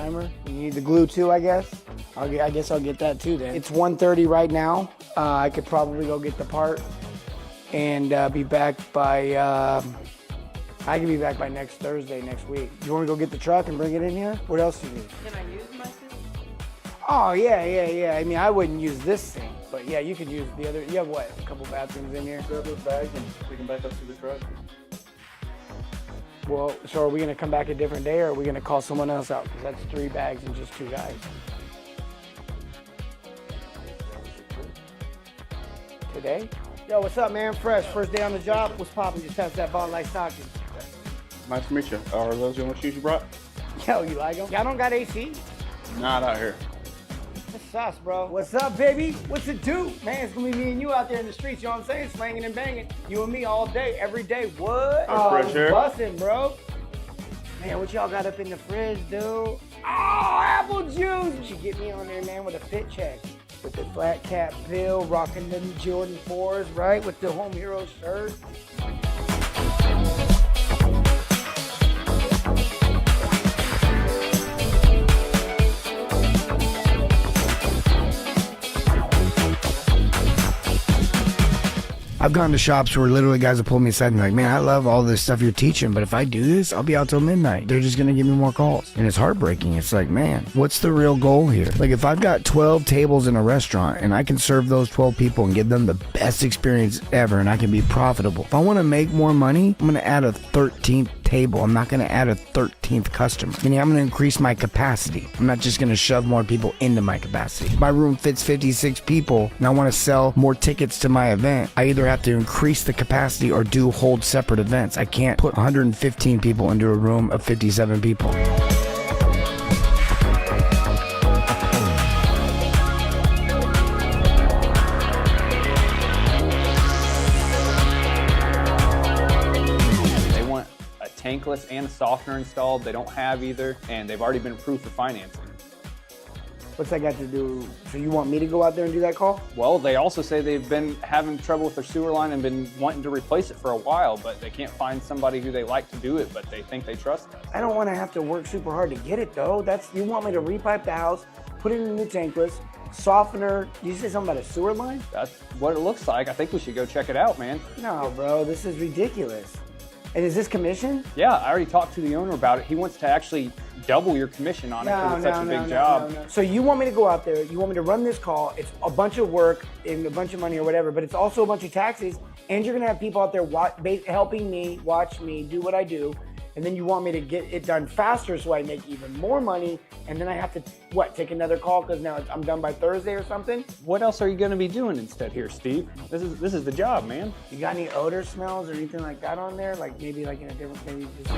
primer. You need the glue too, I guess. I guess I'll get that too then. It's 1:30 right now. I could probably go get the part and be back by, I can be back by next Thursday, next week. You want to go get the truck and bring it in here? What else do you need? Can I use my suit? Oh, yeah. I mean, I wouldn't use this sink, but yeah, you could use the other. You have what, a couple bathrooms in here? Grab those bags and we can back up to the truck. Well, so are we gonna come back a different day or are we gonna call someone else out? Because that's 3 bags and just 2 guys. Today? Yo, what's up, man? Fresh, first day on the job. What's poppin'? Just passed that Bond Light Stockton. Nice to meet you. Are those the only shoes you brought? Yo, you like them? Y'all don't got AC? Not out here. That's sus, bro. What's up, baby? What's it do? Man, it's gonna be me and you out there in the streets, you know what I'm saying? Slanging and banging. You and me all day, every day. What? Fresh air. Bussin', bro. Man, what y'all got up in the fridge, dude? Oh, apple juice! You should get me on there, man, with a fit check. With the flat cap pill, rocking them Jordan 4s, right? With the Home Hero shirt. I've gone to shops where literally guys will pull me aside and be like, man, I love all this stuff you're teaching, but if I do this, I'll be out till midnight. They're just gonna give me more calls. And it's heartbreaking. It's like, man, what's the real goal here? Like if I've got 12 tables in a restaurant and I can serve those 12 people and give them the best experience ever and I can be profitable, if I wanna make more money, I'm gonna add a 13th table. I'm not gonna add a 13th customer. Meaning I'm gonna increase my capacity. I'm not just gonna shove more people into my capacity. My room fits 56 people and I wanna sell more tickets to my event. I either have to increase the capacity or hold separate events. I can't put 115 people into a room of 57 people. They want a tankless and a softener installed. They don't have either, and they've already been approved for financing. What's that got to do? So you want me to go out there and do that call? Well, they also say they've been having trouble with their sewer line and been wanting to replace it for a while, but they can't find somebody who they like to do it, but they think they trust us. I don't want to have to work super hard to get it though. You want me to repipe the house, put it in the tankless, softener. Did you say something about a sewer line? That's what it looks like. I think we should go check it out, man. No, bro, this is ridiculous. And is this commission? Yeah, I already talked to the owner about it. He wants to actually double your commission on it because it's such a big job. No. So you want me to go out there, you want me to run this call, it's a bunch of work and a bunch of money or whatever, but it's also a bunch of taxes, and you're gonna have people out there helping me, watch me, do what I do, and then you want me to get it done faster so I make even more money, and then I have to, take another call because now I'm done by Thursday or something? What else are you gonna be doing instead here, Steve? This is the job, man. You got any odor smells or anything like that on there? Like maybe like in a different, maybe just...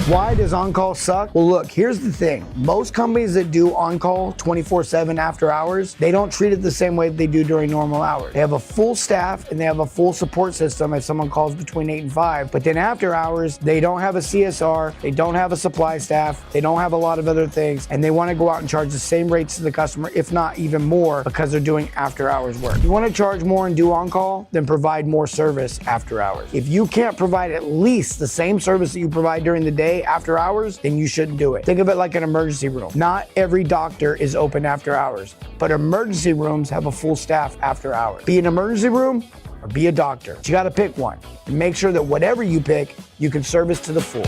Why does on-call suck? Well, look, here's the thing. Most companies that do on-call 24/7 after hours, they don't treat it the same way that they do during normal hours. They have a full staff and they have a full support system if someone calls between 8 and 5. But then after hours, they don't have a CSR, they don't have a supply staff, they don't have a lot of other things, and they want to go out and charge the same rates to the customer, if not even more, because they're doing after hours work. If you want to charge more and do on-call, then provide more service after hours. If you can't provide at least the same service that you provide during the day after hours, then you shouldn't do it. Think of it like an emergency room. Not every doctor is open after hours, but emergency rooms have a full staff after hours. Be an emergency room or be a doctor. But you gotta pick one and make sure that whatever you pick, you can service to the full.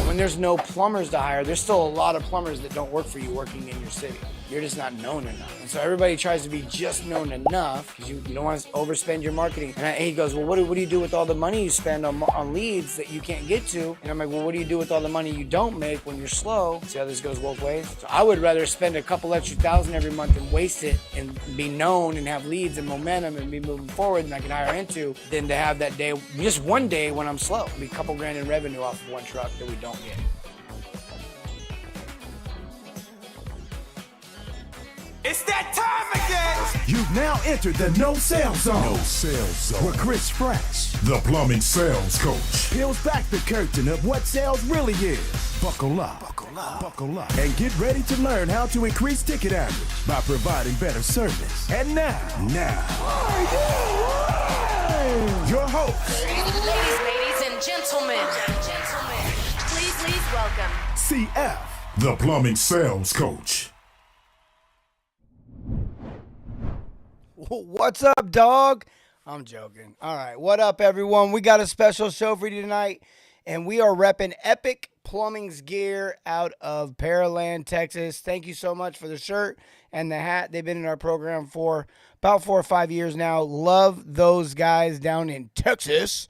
When there's no plumbers to hire, there's still a lot of plumbers that don't work for you working in your city. You're just not known enough. And so everybody tries to be just known enough because you don't want to overspend your marketing. And he goes, well, what do you do with all the money you spend on leads that you can't get to? And I'm like, well, what do you do with all the money you don't make when you're slow? See how this goes both ways? So I would rather spend a couple extra thousand every month and waste it and be known and have leads and momentum and be moving forward and I can hire into than to have that day, just one day when I'm slow. It'll be a couple grand in revenue off of one truck that we don't get. It's that time again! You've now entered the no sales zone. No sales zone. Where Chris Fresh, the plumbing sales coach, peels back the curtain of what sales really is. Buckle up, and get ready to learn how to increase ticket average by providing better service. And now, your host, Ladies and gentlemen, please welcome CF, the plumbing sales coach. What's up, dog? I'm joking. All right. What up, everyone? We got a special show for you tonight, and we are repping Epic Plumbing's gear out of Pearland, Texas. Thank you so much for the shirt and the hat. They've been in our program for about 4 or 5 years now. Love those guys down in Texas.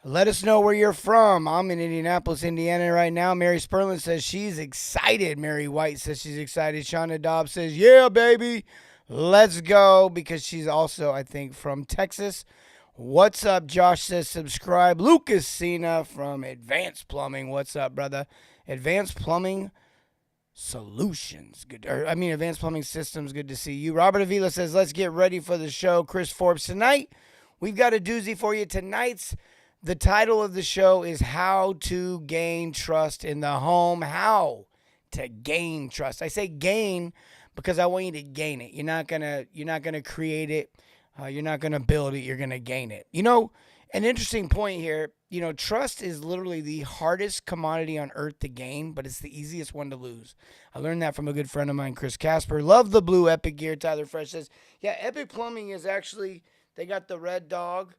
Let us know where you're from. I'm in Indianapolis, Indiana right now. Mary Sperlin says she's excited. Mary White says she's excited. Shauna Dobbs says, yeah, baby. Let's go, because she's also, I think, from Texas. What's up? Josh says subscribe. Lucas Cena from Advanced Plumbing. What's up, brother? Advanced Plumbing Solutions. Advanced Plumbing Systems. Good to see you. Robert Avila says, let's get ready for the show. Chris Forbes, tonight, we've got a doozy for you. The title of the show is How to Gain Trust in the Home. How to gain trust. I say gain because I want you to gain it. You're not gonna create it. You're not gonna build it. You're gonna gain it. You know, an interesting point here. You know, trust is literally the hardest commodity on earth to gain, but it's the easiest one to lose. I learned that from a good friend of mine, Chris Casper. Love the blue Epic gear. Tyler Fresh says, yeah, Epic Plumbing is actually, they got the red dog.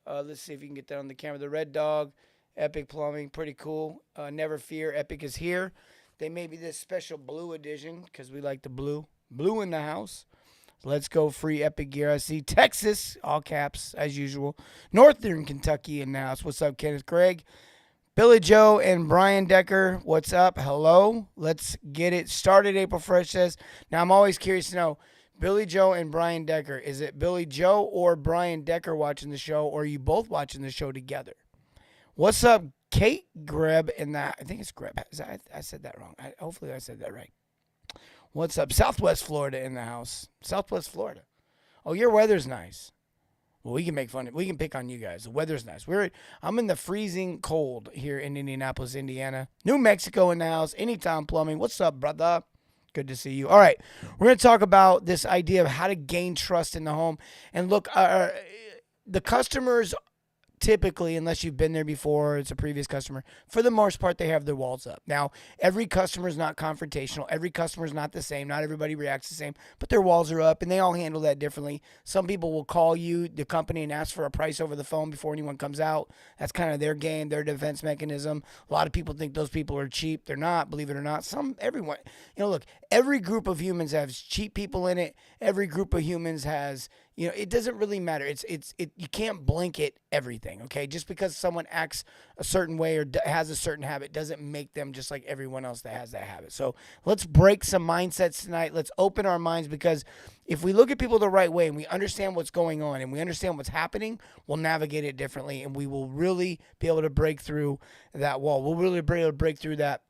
Let's see if you can get that on the camera. The red dog, Epic Plumbing, pretty cool. Never fear, Epic is here. They may be this special blue edition because we like the blue. Blue in the house. Let's go free Epic gear. I see Texas, all caps, as usual. Northern Kentucky in the house. What's up, Kenneth Craig? Billy Joe and Brian Decker, what's up? Hello. Let's get it started, April Fresh says. Now, I'm always curious to know, Billy Joe and Brian Decker, is it Billy Joe or Brian Decker watching the show, or are you both watching the show together? What's up, Kate Greb in that? I think it's Greb. I said that wrong. Hopefully I said that right. What's up? Southwest Florida in the house. Southwest Florida. Oh, your weather's nice. Well, we can make fun of it. We can pick on you guys. The weather's nice. I'm in the freezing cold here in Indianapolis, Indiana. New Mexico in the house. Anytime Plumbing. What's up, brother? Good to see you. All right. We're going to talk about this idea of how to gain trust in the home. And look, the customers typically, unless you've been there before, it's a previous customer, for the most part, they have their walls up. Now, every customer is not confrontational. Every customer is not the same. Not everybody reacts the same, but their walls are up, and they all handle that differently. Some people will call you, the company, and ask for a price over the phone before anyone comes out. That's kind of their game, their defense mechanism. A lot of people think those people are cheap. They're not, believe it or not. Everyone, look, every group of humans has cheap people in it. Every group of humans has, it doesn't really matter. You can't blanket everything, okay? Just because someone acts a certain way or has a certain habit doesn't make them just like everyone else that has that habit. So let's break some mindsets tonight. Let's open our minds, because if we look at people the right way and we understand what's going on and we understand what's happening, we'll navigate it differently, and we will really be able to break through that wall. We'll really be able to break through that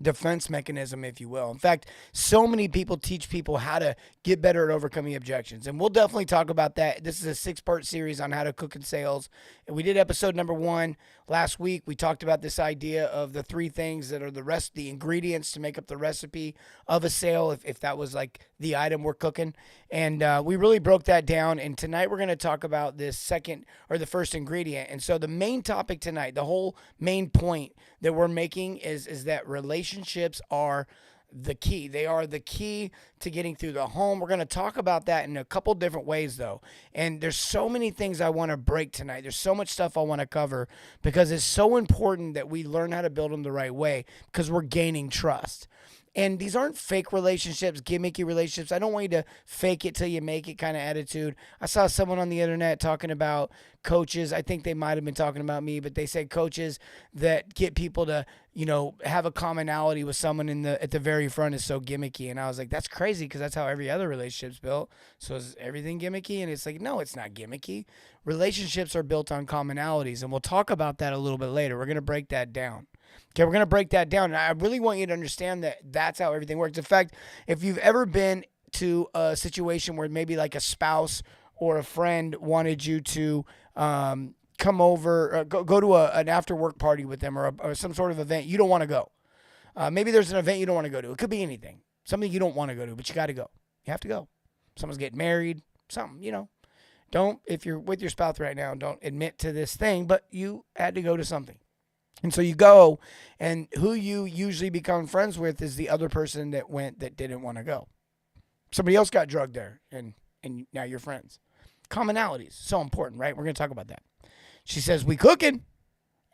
defense mechanism, if you will. In fact, so many people teach people how to get better at overcoming objections, and we'll definitely talk about that. This is a 6-part series on how to cook in sales, and we did episode number 1 last week. We talked about this idea of the 3 things that are the ingredients to make up the recipe of a sale, if that was like the item we're cooking, and we really broke that down. And tonight we're going to talk about this the first ingredient. And so the main topic tonight, the whole main point that we're making is that relationships are the key. They are the key to getting through the home. We're going to talk about that in a couple different ways, though. And there's so many things I want to break tonight. There's so much stuff I want to cover, because it's so important that we learn how to build them the right way, because we're gaining trust. And these aren't fake relationships, gimmicky relationships. I don't want you to fake it till you make it kind of attitude. I saw someone on the internet talking about coaches. I think they might have been talking about me, but they said coaches that get people to, have a commonality with someone at the very front is so gimmicky. And I was like, that's crazy, because that's how every other relationship's built. So is everything gimmicky? And it's like, no, it's not gimmicky. Relationships are built on commonalities, and we'll talk about that a little bit later. We're going to break that down. Okay, we're going to break that down. And I really want you to understand that that's how everything works. In fact, if you've ever been to a situation where maybe like a spouse or a friend wanted you to come over, go to an after work party with them or some sort of event you don't want to go. Maybe there's an event you don't want to go to. It could be anything, something you don't want to go to, but you got to go. You have to go. Someone's getting married, something, you know. Don't, if you're with your spouse right now, don't admit to this thing, but you had to go to something. And so you go, and who you usually become friends with is the other person that went that didn't want to go. Somebody else got drugged there, and now you're friends. Commonalities, so important, right? We're going to talk about that. She says, we cooking.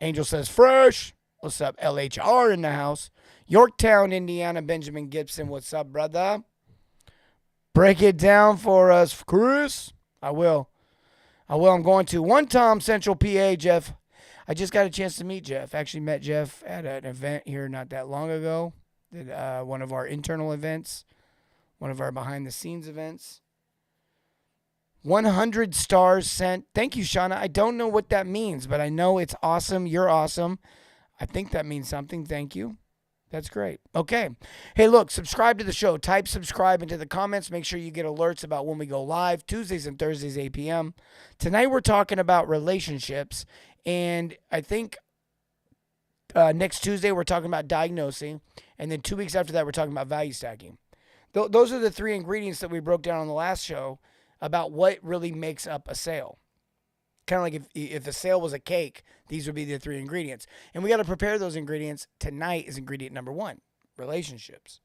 Angel says, fresh. What's up, LHR in the house? Yorktown, Indiana, Benjamin Gibson. What's up, brother? Break it down for us, Chris. I will. I'm going to. One time, Central PA, Jeff. I just got a chance to meet Jeff. Actually met Jeff at an event here not that long ago. One of our internal events. One of our behind-the-scenes events. 100 stars sent. Thank you, Shauna. I don't know what that means, but I know it's awesome. You're awesome. I think that means something. Thank you. That's great. Okay. Hey, look, subscribe to the show. Type subscribe into the comments. Make sure you get alerts about when we go live, Tuesdays and Thursdays, 8 p.m. Tonight we're talking about relationships, and I think next Tuesday we're talking about diagnosing, and then 2 weeks after that we're talking about value stacking. Those are the 3 ingredients that we broke down on the last show about what really makes up a sale. Kind of like if a sale was a cake, these would be the 3 ingredients. And we got to prepare those ingredients. Tonight is ingredient number 1, relationships.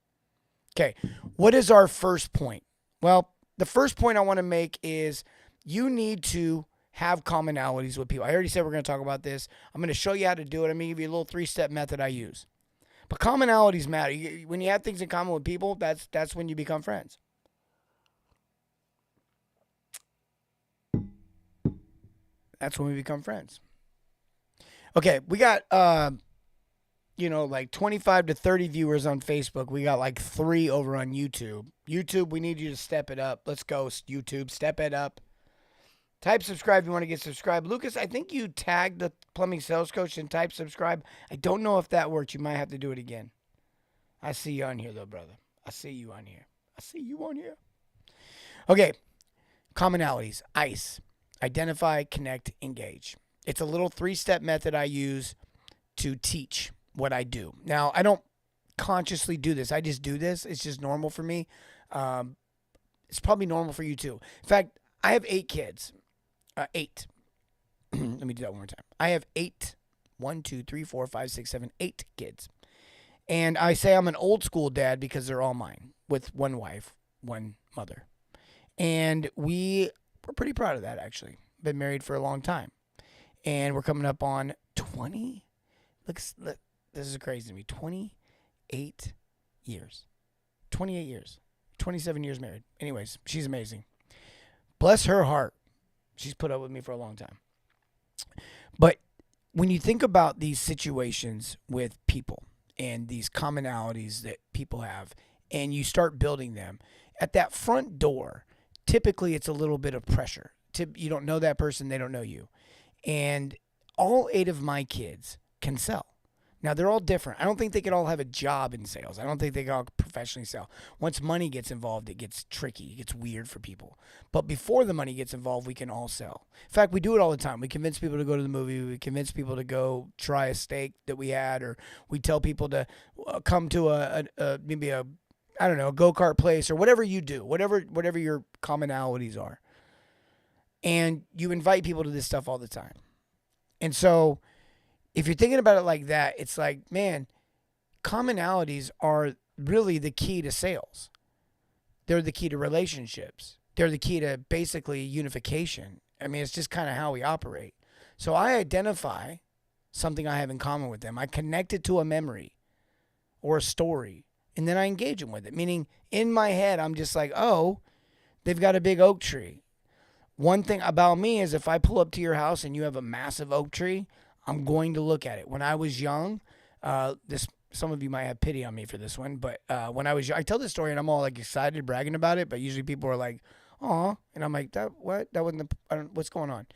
Okay, what is our first point? Well, the first point I want to make is you need to have commonalities with people. I already said we're going to talk about this. I'm going to show you how to do it. I'm going to give you a little 3-step method I use. But commonalities matter. When you have things in common with people, that's when you become friends. That's when we become friends. Okay, we got, like 25 to 30 viewers on Facebook. We got like 3 over on YouTube. YouTube, we need you to step it up. Let's go, YouTube. Step it up. Type subscribe if you want to get subscribed. Lucas, I think you tagged the plumbing sales coach and type subscribe. I don't know if that worked. You might have to do it again. I see you on here, though, brother. I see you on here. Okay, commonalities. ICE. Identify, connect, engage. It's a little 3-step method I use to teach what I do. Now, I don't consciously do this. I just do this. It's just normal for me. It's probably normal for you too. In fact, I have 8 kids. 8. Let me do that one more time. I have 8. 1, 2, 3, 4, 5, 6, 7, 8 kids. And I say I'm an old school dad because they're all mine, with one wife, one mother. And we're pretty proud of that, actually. Been married for a long time. And we're coming up on 20. This is crazy to me. 28 years. 28 years. 27 years married. Anyways, she's amazing. Bless her heart. She's put up with me for a long time. But when you think about these situations with people and these commonalities that people have, and you start building them, at that front door, typically it's a little bit of pressure. You don't know that person, they don't know you. And all 8 of my kids can sell. Now, they're all different. I don't think they could all have a job in sales. I don't think they can all professionally sell. Once money gets involved, it gets tricky. It gets weird for people. But before the money gets involved, we can all sell. In fact, we do it all the time. We convince people to go to the movie. We convince people to go try a steak that we had, or we tell people to come to a go-kart place, or whatever you do, whatever your commonalities are. And you invite people to this stuff all the time. And so if you're thinking about it like that, it's like, man, commonalities are really the key to sales. They're the key to relationships. They're the key to basically unification. I mean, it's just kind of how we operate. So I identify something I have in common with them. I connect it to a memory or a story, and then I engage them with it. Meaning, in my head, I'm just like, oh, they've got a big oak tree. One thing about me is if I pull up to your house and you have a massive oak tree, I'm going to look at it. When I was young, some of you might have pity on me for this one, but when I was young, I tell this story and I'm all like excited, bragging about it, but usually people are like, "Aw," and I'm like, "That what? That wasn't what's going on?"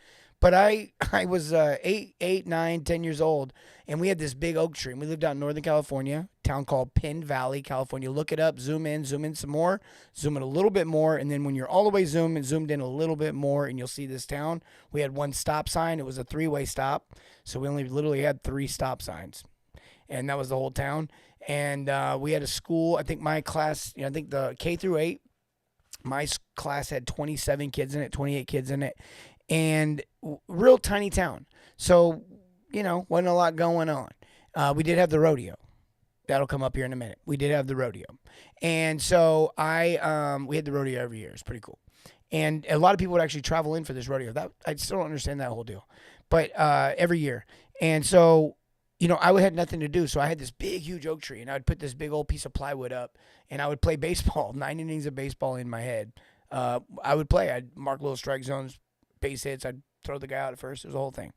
But I was 8, 9, 10 years old, and we had this big oak tree. And we lived out in Northern California, a town called Penn Valley, California. Look it up, zoom in some more, zoom in a little bit more, and then when you're all the way zoomed in a little bit more, and you'll see this town. We had one stop sign. It was a 3-way stop, so we only literally had 3 stop signs, and that was the whole town. And we had a school. I think my class, I think the K through 8, my class had 27 kids in it, 28 kids in it, and real tiny town. So, wasn't a lot going on. We did have the rodeo. That'll come up here in a minute. We did have the rodeo. And so we had the rodeo every year. It's pretty cool. And a lot of people would actually travel in for this rodeo. I still don't understand that whole deal. But every year. And so, I had nothing to do. So I had this big, huge oak tree, and I would put this big old piece of plywood up, and I would play baseball, 9 innings of baseball in my head. I would play. I'd mark little strike zones, base hits. I'd throw the guy out at first. It was the whole thing.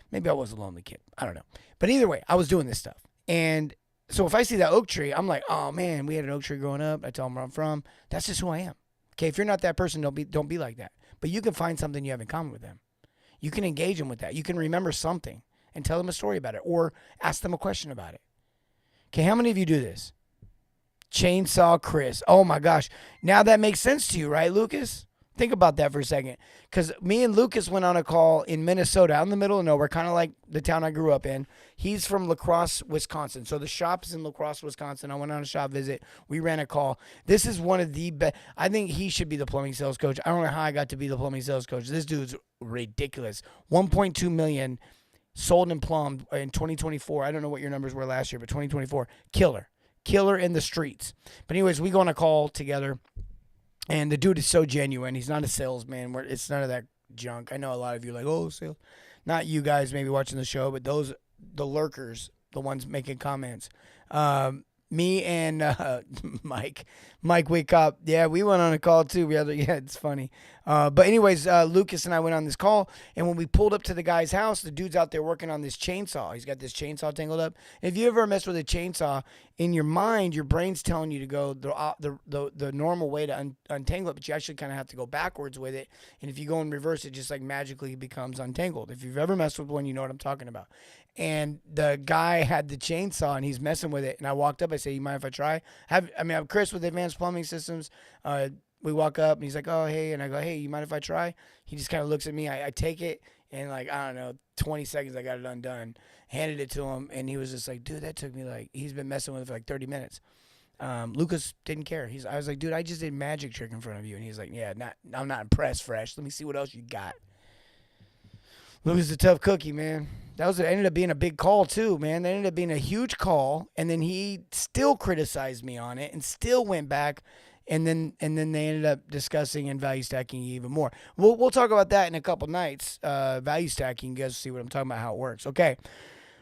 Maybe I was a lonely kid. I don't know. But either way, I was doing this stuff. And so if I see that oak tree, I'm like, oh, man, we had an oak tree growing up. I tell them where I'm from. That's just who I am. Okay, if you're not that person, don't be like that. But you can find something you have in common with them. You can engage them with that. You can remember something and tell them a story about it or ask them a question about it. Okay, how many of you do this? Chainsaw Chris. Oh, my gosh. Now that makes sense to you, right, Lucas? Think about that for a second. Because me and Lucas went on a call in Minnesota, out in the middle of nowhere, kind of like the town I grew up in. He's from La Crosse, Wisconsin. So the shop is in La Crosse, Wisconsin. I went on a shop visit. We ran a call. This is one of the best. I think he should be the plumbing sales coach. I don't know how I got to be the plumbing sales coach. This dude's ridiculous. $1.2 million sold and plumbed in 2024. I don't know what your numbers were last year, but 2024, killer in the streets. But anyways, we go on a call together, and the dude is so genuine. He's not a salesman. It's none of that junk. I know a lot of you are like, oh, sales. Not you guys maybe watching the show, but the lurkers, the ones making comments. Me and Mike Wake Up. Yeah, we went on a call too. It's funny. But anyways, Lucas and I went on this call, and when we pulled up to the guy's house, the dude's out there working on this chainsaw. He's got this chainsaw tangled up. If you ever mess with a chainsaw, in your mind, your brain's telling you to go the normal way to untangle it, but you actually kind of have to go backwards with it. And if you go in reverse, it just like magically becomes untangled. If you've ever messed with one, you know what I'm talking about. And the guy had the chainsaw, and he's messing with it. And I walked up. I said, "You mind if I try?" I'm Chris with Advanced Plumbing Systems. We walk up, and he's like, "Oh, hey." And I go, "Hey, you mind if I try?" He just kind of looks at me. I take it, and I don't know, 20 seconds, I got it undone. Handed it to him, and he was just like, "Dude, that took me he's been messing with it for like 30 minutes. Lucas didn't care. I was like, "Dude, I just did a magic trick in front of you." And he's like, "Yeah, I'm not impressed, Fresh. Let me see what else you got." Lucas is a tough cookie, man. It ended up being a big call too, man. That ended up being a huge call, and then he still criticized me on it and still went back, and then they ended up discussing and value stacking even more. We'll talk about that in a couple nights. Value stacking, you guys will see what I'm talking about, how it works. Okay.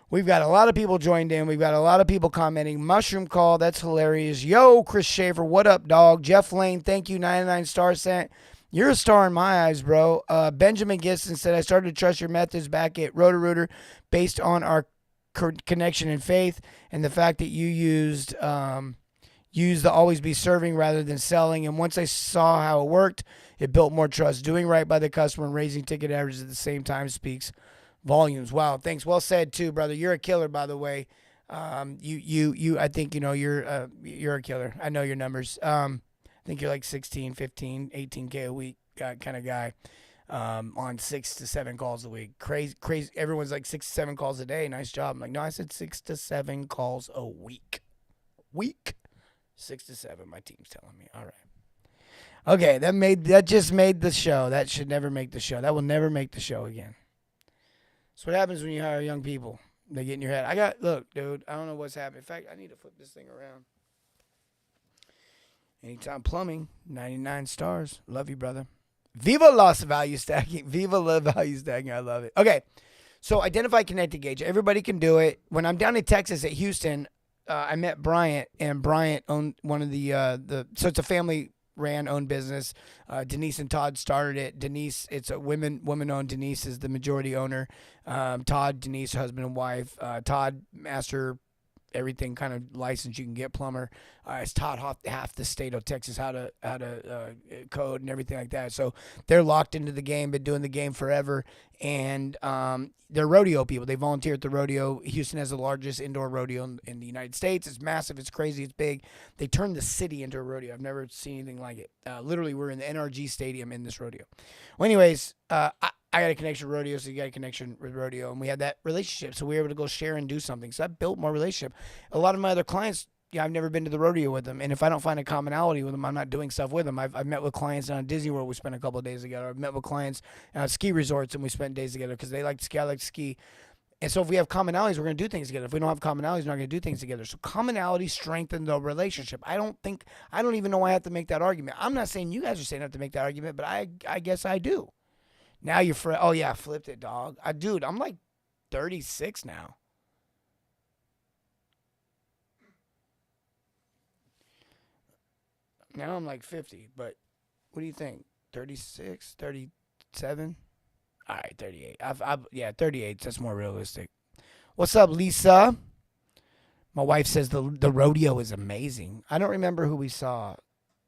We've got a lot of people joined in. We've got a lot of people commenting. Mushroom Call, that's hilarious. Yo, Chris Schaefer, what up, dog? Jeff Lane, thank you, 99 star sent. You're a star in my eyes, bro. Benjamin Giston said, I started to trust your methods back at Roto-Rooter based on our connection and faith and the fact that you used the always be serving rather than selling. And once I saw how it worked, it built more trust. Doing right by the customer and raising ticket averages at the same time speaks volumes. Wow, thanks. Well said too, brother. You're a killer, by the way. I think you're a killer. I know your numbers. I think you're like 16, 15, 18K a week kind of guy on 6 to 7 calls a week. Crazy. Everyone's like 6 to 7 calls a day. Nice job. I'm like, no, I said 6 to 7 calls a week. 6 to 7, my team's telling me. All right. Okay, that just made the show. That should never make the show. That will never make the show again. That's what happens when you hire young people. They get in your head. Look, dude, I don't know what's happening. In fact, I need to flip this thing around. Anytime Plumbing, 99 stars. Love you, brother. Viva Las Value Stacking. Viva La Value Stacking. I love it. Okay, so identify, connect, engage. Everybody can do it. When I'm down in Texas at Houston, I met Bryant, and Bryant owned one of so it's a family-ran, owned business. Denise and Todd started it. Denise, it's a women-owned. Denise is the majority owner. Todd, Denise, husband and wife. Todd, master everything kind of licensed you can get plumber. It's taught half the state of Texas how to code and everything like that. So they're locked into the game, been doing the game forever, and they're rodeo people. They volunteer at the rodeo. Houston has the largest indoor rodeo in the United States. It's massive. It's crazy. It's big. They turned the city into a rodeo. I've never seen anything like it. Literally, we're in the NRG Stadium in this rodeo. Well, anyways, I got a connection with rodeo, so you got a connection with rodeo, and we had that relationship, so we were able to go share and do something. So I built more relationship. A lot of my other clients, I've never been to the rodeo with them, and if I don't find a commonality with them, I'm not doing stuff with them. I've met with clients on Disney World. We spent a couple of days together. I've met with clients at ski resorts, and we spent days together because they like to ski. I like to ski. And so if we have commonalities, we're going to do things together. If we don't have commonalities, we're not going to do things together. So commonality strengthens the relationship. I don't even know why I have to make that argument. I'm not saying you guys are saying I have to make that argument, but I guess I do. Now you're oh yeah, I flipped it, dog. Dude, I'm like 36 now. Now I'm like 50, but what do you think? 36, 37? All right, 38. Yeah, 38. That's more realistic. What's up, Lisa? My wife says the rodeo is amazing. I don't remember who we saw.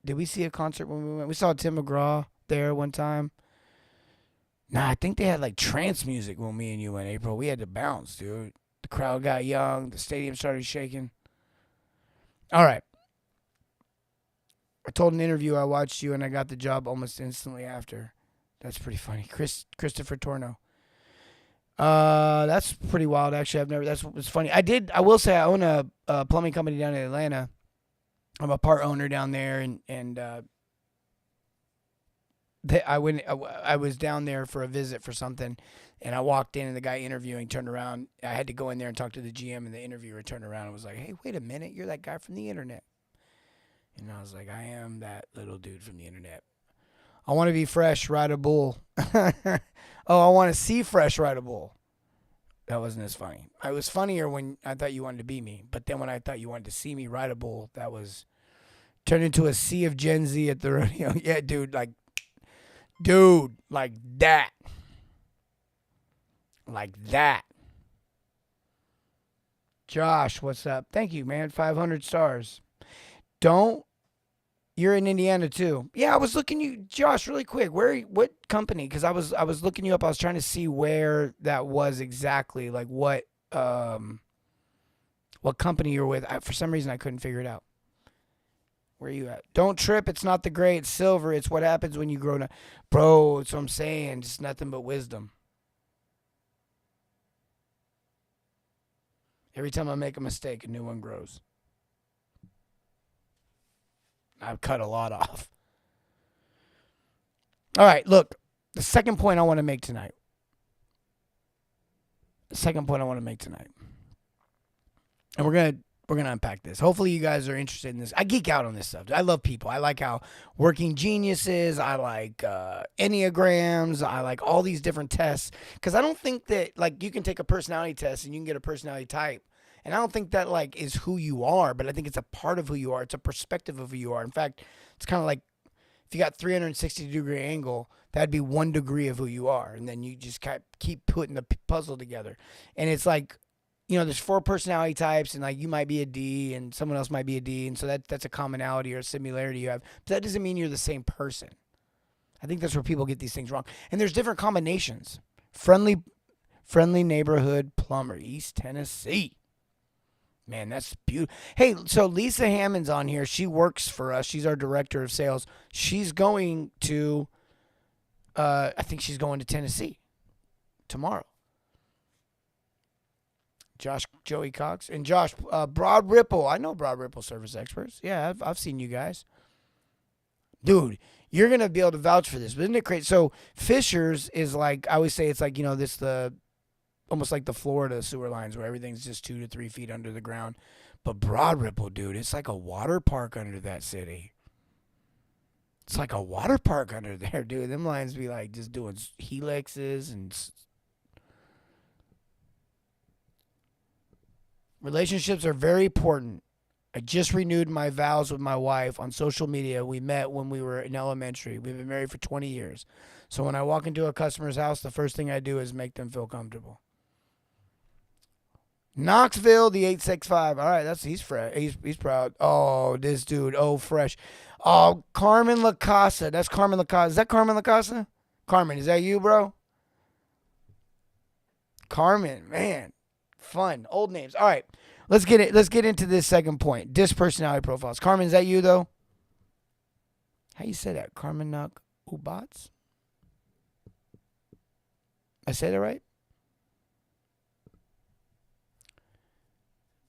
Did we see a concert when we went? We saw Tim McGraw there one time. Nah, I think they had like trance music when me and you went, April. We had to bounce, dude. The crowd got young. The stadium started shaking. All right. I told an interview I watched you and I got the job almost instantly after. That's pretty funny. Christopher Torno. That's pretty wild, actually. That's funny. I will say I own a plumbing company down in Atlanta. I'm a part owner down there, and I was down there for a visit for something, and I walked in, and the guy interviewing turned around. I had to go in there and talk to the GM, and the interviewer turned around and was like, "Hey, wait a minute, you're that guy from the internet." And I was like, "I am that little dude from the internet. I want to be fresh, ride a bull." Oh, I want to see fresh, ride a bull. That wasn't as funny. It was funnier when I thought you wanted to be me, but then when I thought you wanted to see me ride a bull, that was turned into a sea of Gen Z at the rodeo. Yeah, dude, like that. Like that. Josh, what's up? Thank you, man. 500 stars. You're in Indiana too. Yeah, I was looking you, Josh, really quick. What company? Because I was looking you up. I was trying to see where that was exactly. Like what company you're with. For some reason, I couldn't figure it out. Where are you at? Don't trip. It's not the gray. It's silver. It's what happens when you grow up. Bro, that's what I'm saying. Just nothing but wisdom. Every time I make a mistake, a new one grows. I've cut a lot off. All right, look. The second point I want to make tonight. And we're gonna unpack this. Hopefully you guys are interested in this. I geek out on this stuff. I love people. I like how working geniuses. I like Enneagrams. I like all these different tests. Because I don't think that like you can take a personality test and you can get a personality type. And I don't think that like is who you are, but I think it's a part of who you are. It's a perspective of who you are. In fact, it's kind of like if you got 360-degree angle, that'd be 1 degree of who you are. And then you just keep putting the puzzle together. And it's like, you know, there's 4 personality types, and like you might be a D, and someone else might be a D, and so that's a commonality or a similarity you have. But that doesn't mean you're the same person. I think that's where people get these things wrong. And there's different combinations. Friendly neighborhood plumber, East Tennessee. Man, that's beautiful. Hey, so Lisa Hammond's on here. She works for us. She's our director of sales. She's going to, I think she's going to Tennessee tomorrow. Joey Cox. And Josh, Broad Ripple. I know Broad Ripple Service Experts. Yeah, I've seen you guys. Dude, you're going to be able to vouch for this. But isn't it crazy? So Fishers is like, I always say it's like, you know, almost like the Florida sewer lines where everything's just 2 to 3 feet under the ground. But Broad Ripple, dude, it's like a water park under that city. It's like a water park under there, dude. Them lines be like just doing helixes and... Relationships are very important. I just renewed my vows with my wife on social media. We met when we were in elementary. We've been married for 20 years. So when I walk into a customer's house, the first thing I do is make them feel comfortable. Knoxville, the 865. All right, he's fresh. He's proud. Oh, this dude. Oh, fresh. Oh, Carmen LaCasa. That's Carmen LaCasa. Is that Carmen LaCasa? Carmen, is that you, bro? Carmen, man. Fun. Old names. All right. Let's get into this second point. Disc personality profiles. Carmen, is that you though? How you say that? Carmen Ubats? I said it right?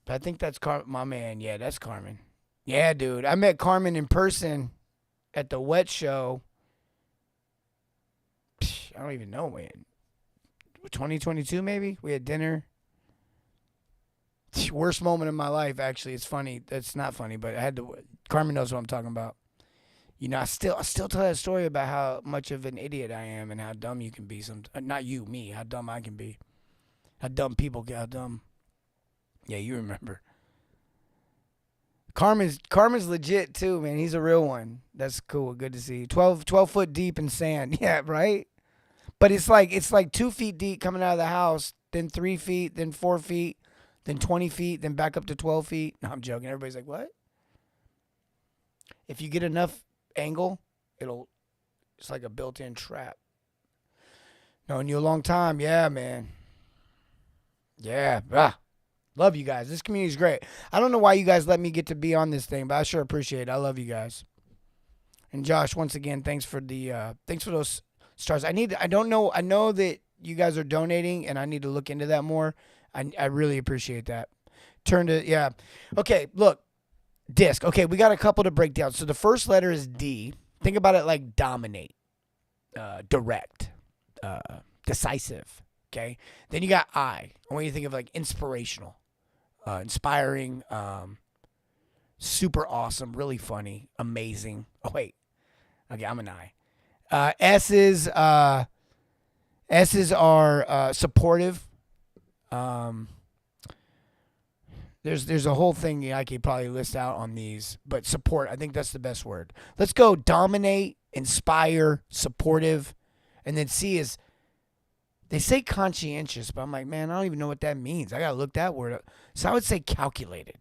But I think that's my man. Yeah, that's Carmen. Yeah, dude. I met Carmen in person at the Wet Show. I don't even know when. 2022 maybe? We had dinner. Worst moment of my life, actually. It's funny. It's not funny, but I had to. Carmen knows what I'm talking about. You know, I still tell that story about how much of an idiot I am and how dumb you can be. Not you, me. How dumb I can be. How dumb people get. How dumb. Yeah, you remember. Carmen's legit too, man. He's a real one. That's cool. Good to see you. 12 foot deep in sand. Yeah, right? But it's like 2 feet deep coming out of the house, then 3 feet, then 4 feet, then 20 feet, then back up to 12 feet. No, I'm joking. Everybody's like, what? If you get enough angle, it's like a built-in trap. Known you a long time. Yeah, man. Yeah. Love you guys. This community is great. I don't know why you guys let me get to be on this thing, but I sure appreciate it. I love you guys. And Josh, once again, thanks for those stars. I know that you guys are donating, and I need to look into that more. I really appreciate that. Okay, look. Disc. Okay, we got a couple to break down. So the first letter is D. Think about it like dominate, direct, decisive. Okay. Then you got I. I want you to think of like inspirational, inspiring, super awesome, really funny, amazing. Oh wait. Okay, I'm an I. S's are supportive. There's a whole thing I could probably list out on these, but support, I think that's the best word. Let's go dominate, inspire, supportive, and then C is, they say conscientious, but I'm like, man, I don't even know what that means. I got to look that word up. So I would say calculated.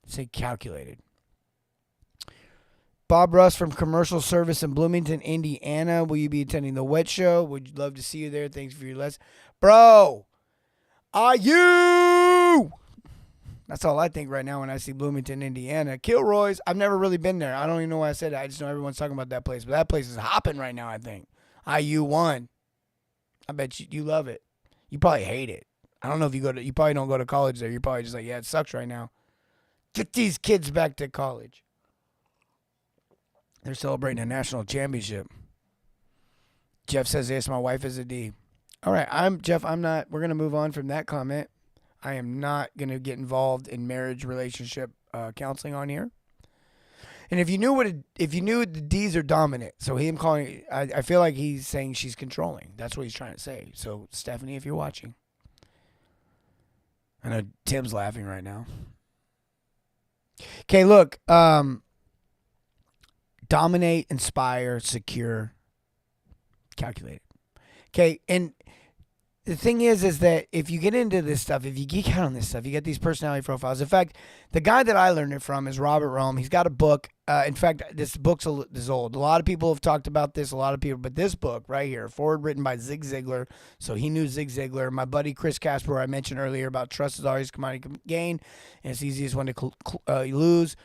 Say calculated. Bob Russ from Commercial Service in Bloomington, Indiana. Will you be attending the Wet Show? Would love to see you there. Thanks for your lesson. Bro, are you? That's all I think right now when I see Bloomington, Indiana. Kilroy's, I've never really been there. I don't even know why I said that. I just know everyone's talking about that place. But that place is hopping right now, I think. IU won. I bet you love it. You probably hate it. I don't know if you probably don't go to college there. You're probably just like, yeah, it sucks right now. Get these kids back to college. They're celebrating a national championship. Jeff says, yes, my wife is a D. All right, we're going to move on from that comment. I am not going to get involved in marriage relationship counseling on here. And if you knew the D's are dominant, so him calling, I feel like he's saying she's controlling. That's what he's trying to say. So Stephanie, if you're watching, I know Tim's laughing right now. Okay, look, dominate, inspire, secure, calculated. Okay, and the thing is that if you get into this stuff, if you geek out on this stuff, you get these personality profiles. In fact, the guy that I learned it from is Robert Rome. He's got a book. In fact, this book's is old. A lot of people have talked about this, but this book right here, forward written by Zig Ziglar. So he knew Zig Ziglar. My buddy Chris Casper, I mentioned earlier about trust is always commodity gain, and it's the easiest one to lose.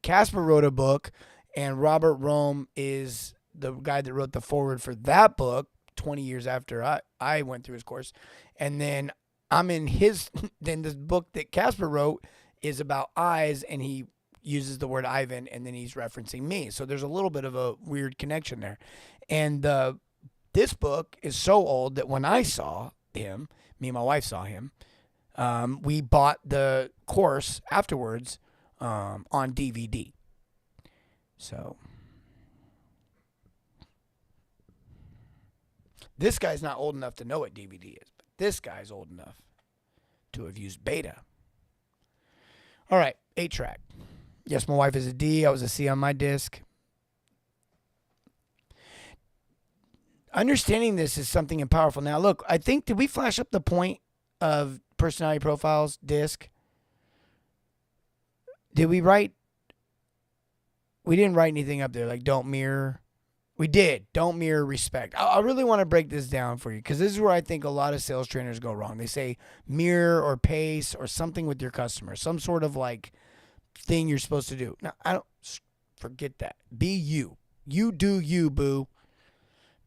Casper wrote a book, and Robert Rome is the guy that wrote the foreword for that book 20 years after I went through his course. And then I'm in then this book that Casper wrote is about eyes, and he uses the word Ivan, and then he's referencing me. So there's a little bit of a weird connection there. And this book is so old that when I saw him, me and my wife saw him, we bought the course afterwards on DVD. So this guy's not old enough to know what DVD is, but this guy's old enough to have used beta. All right, 8-track. Yes, my wife is a D. I was a C on my disc. understanding this is something powerful. Now, look, I think, did we flash up the point of personality profiles, DISC? Did we write? We didn't write anything up there, like don't mirror. We did. Don't mirror, respect. I really want to break this down for you because this is where I think a lot of sales trainers go wrong. They say mirror or pace or something with your customer, some sort of like thing you're supposed to do. Now, I don't forget that. Be you. You do you, boo.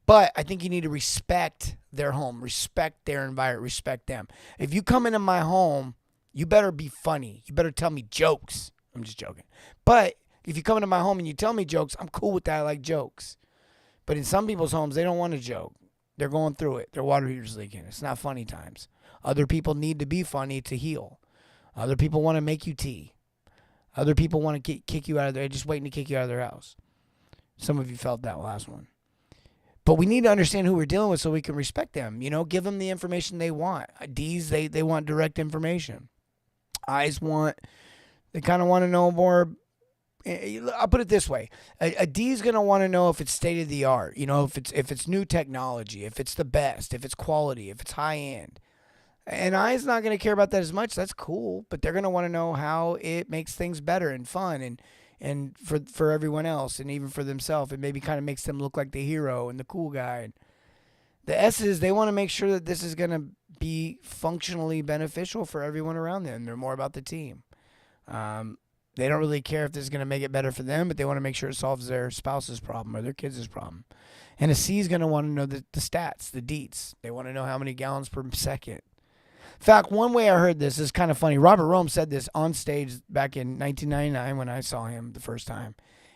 But I think you need to respect their home, respect their environment, respect them. If you come into my home, you better be funny. You better tell me jokes. I'm just joking. But if you come into my home and you tell me jokes, I'm cool with that. I like jokes. But in some people's homes, they don't want to joke. They're going through it. Their water heater's leaking. It's not funny times. Other people need to be funny to heal. Other people want to make you tea. Other people want to kick you out of there. They're just waiting to kick you out of their house. Some of you felt that last one. But we need to understand who we're dealing with so we can respect them. You know, give them the information they want. D's, they want direct information. I's they kind of want to know more. I'll put it this way. A D is going to want to know if it's state of the art, you know, if it's new technology, if it's the best, if it's quality, if it's high end. And I is not going to care about that as much. That's cool, but they're going to want to know how it makes things better and fun and for everyone else and even for themselves. It maybe kind of makes them look like the hero and the cool guy. And the S's, they want to make sure that this is going to be functionally beneficial for everyone around them. They're more about the team. They don't really care if this is going to make it better for them, but they want to make sure it solves their spouse's problem or their kids' problem. And a C is going to want to know the stats, the deets. They want to know how many gallons per second. In fact, one way I heard this is kind of funny. Robert Rome said this on stage back in 1999 when I saw him the first time.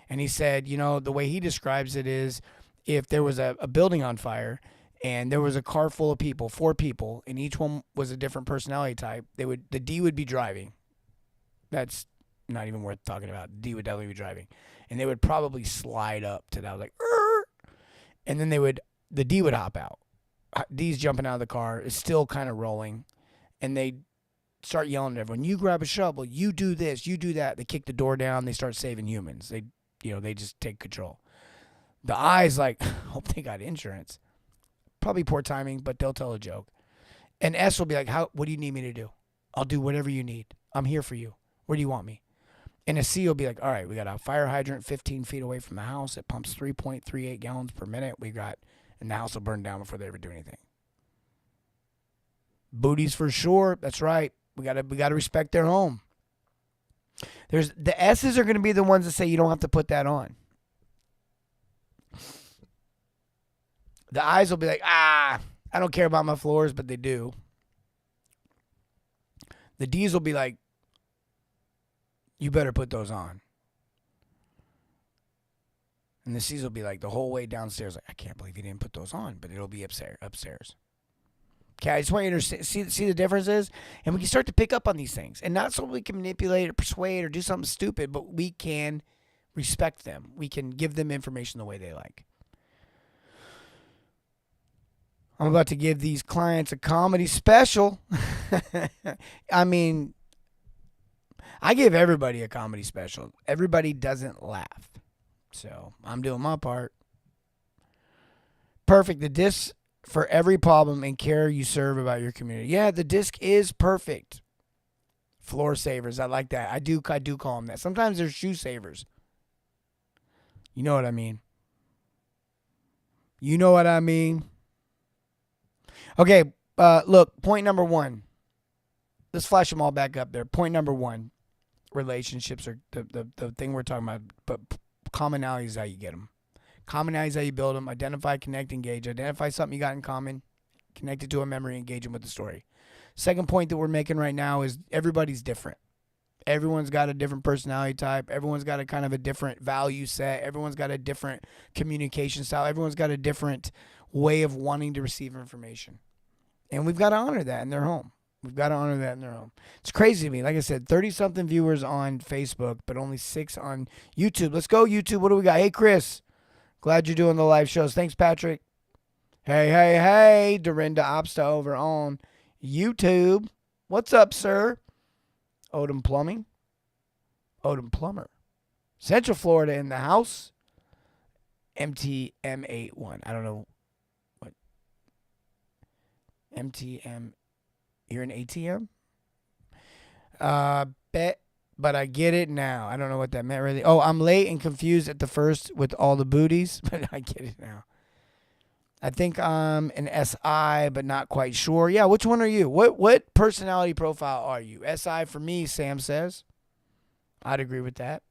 And he said, you know, the way he describes it is if there was a building on fire and there was a car full of people, 4 people, and each one was a different personality type, the D would be driving. That's not even worth talking about. D would definitely be driving. And they would probably slide up to that, like, Arr! And then the D would hop out. D's jumping out of the car, is still kind of rolling. And they start yelling at everyone, you grab a shovel, you do this, you do that. They kick the door down, they start saving humans. They just take control. The I's like, hope they got insurance. Probably poor timing, but they'll tell a joke. And S will be like, what do you need me to do? I'll do whatever you need. I'm here for you. Where do you want me? And a C will be like, all right, we got a fire hydrant 15 feet away from the house. It pumps 3.38 gallons per minute. And the house will burn down before they ever do anything. Booties for sure. That's right. We gotta respect their home. The S's are going to be the ones that say you don't have to put that on. The I's will be like, I don't care about my floors, but they do. The D's will be like, you better put those on. And the C's will be like the whole way downstairs, like, I can't believe you didn't put those on, but it'll be upstairs. Okay, I just want you to see the differences, and we can start to pick up on these things. And not so we can manipulate or persuade or do something stupid, but we can respect them. We can give them information the way they like. I'm about to give these clients a comedy special. I mean, I give everybody a comedy special. Everybody doesn't laugh. So I'm doing my part. Perfect. The disc for every problem and care you serve about your community. Yeah, the disc is perfect. Floor savers. I like that. I do call them that. Sometimes they're shoe savers. You know what I mean. You know what I mean. Okay, look, point number 1. Let's flash them all back up there. Point number 1, relationships are the thing we're talking about, but commonality is how you get them. Commonality is how you build them. Identify, connect, engage. Identify something you got in common, connect it to a memory, engage them with the story. Second point that we're making right now is everybody's different. Everyone's got a different personality type. Everyone's got a kind of a different value set. Everyone's got a different communication style. Everyone's got a different way of wanting to receive information. And we've got to honor that in their home. It's crazy to me. Like I said, 30-something viewers on Facebook, but only 6 on YouTube. Let's go, YouTube. What do we got? Hey, Chris. Glad you're doing the live shows. Thanks, Patrick. Hey. Dorinda Opsta over on YouTube. What's up, sir? Odom Plumbing. Odom Plumber. Central Florida in the house. MTM81. I don't know MTM. You're an ATM? Bet, but I get it now. I don't know what that meant really. Oh, I'm late and confused at the first with all the booties, but I get it now. I think I'm an SI, but not quite sure. Yeah, which one are you? What personality profile are you? SI for me, Sam says. I'd agree with that.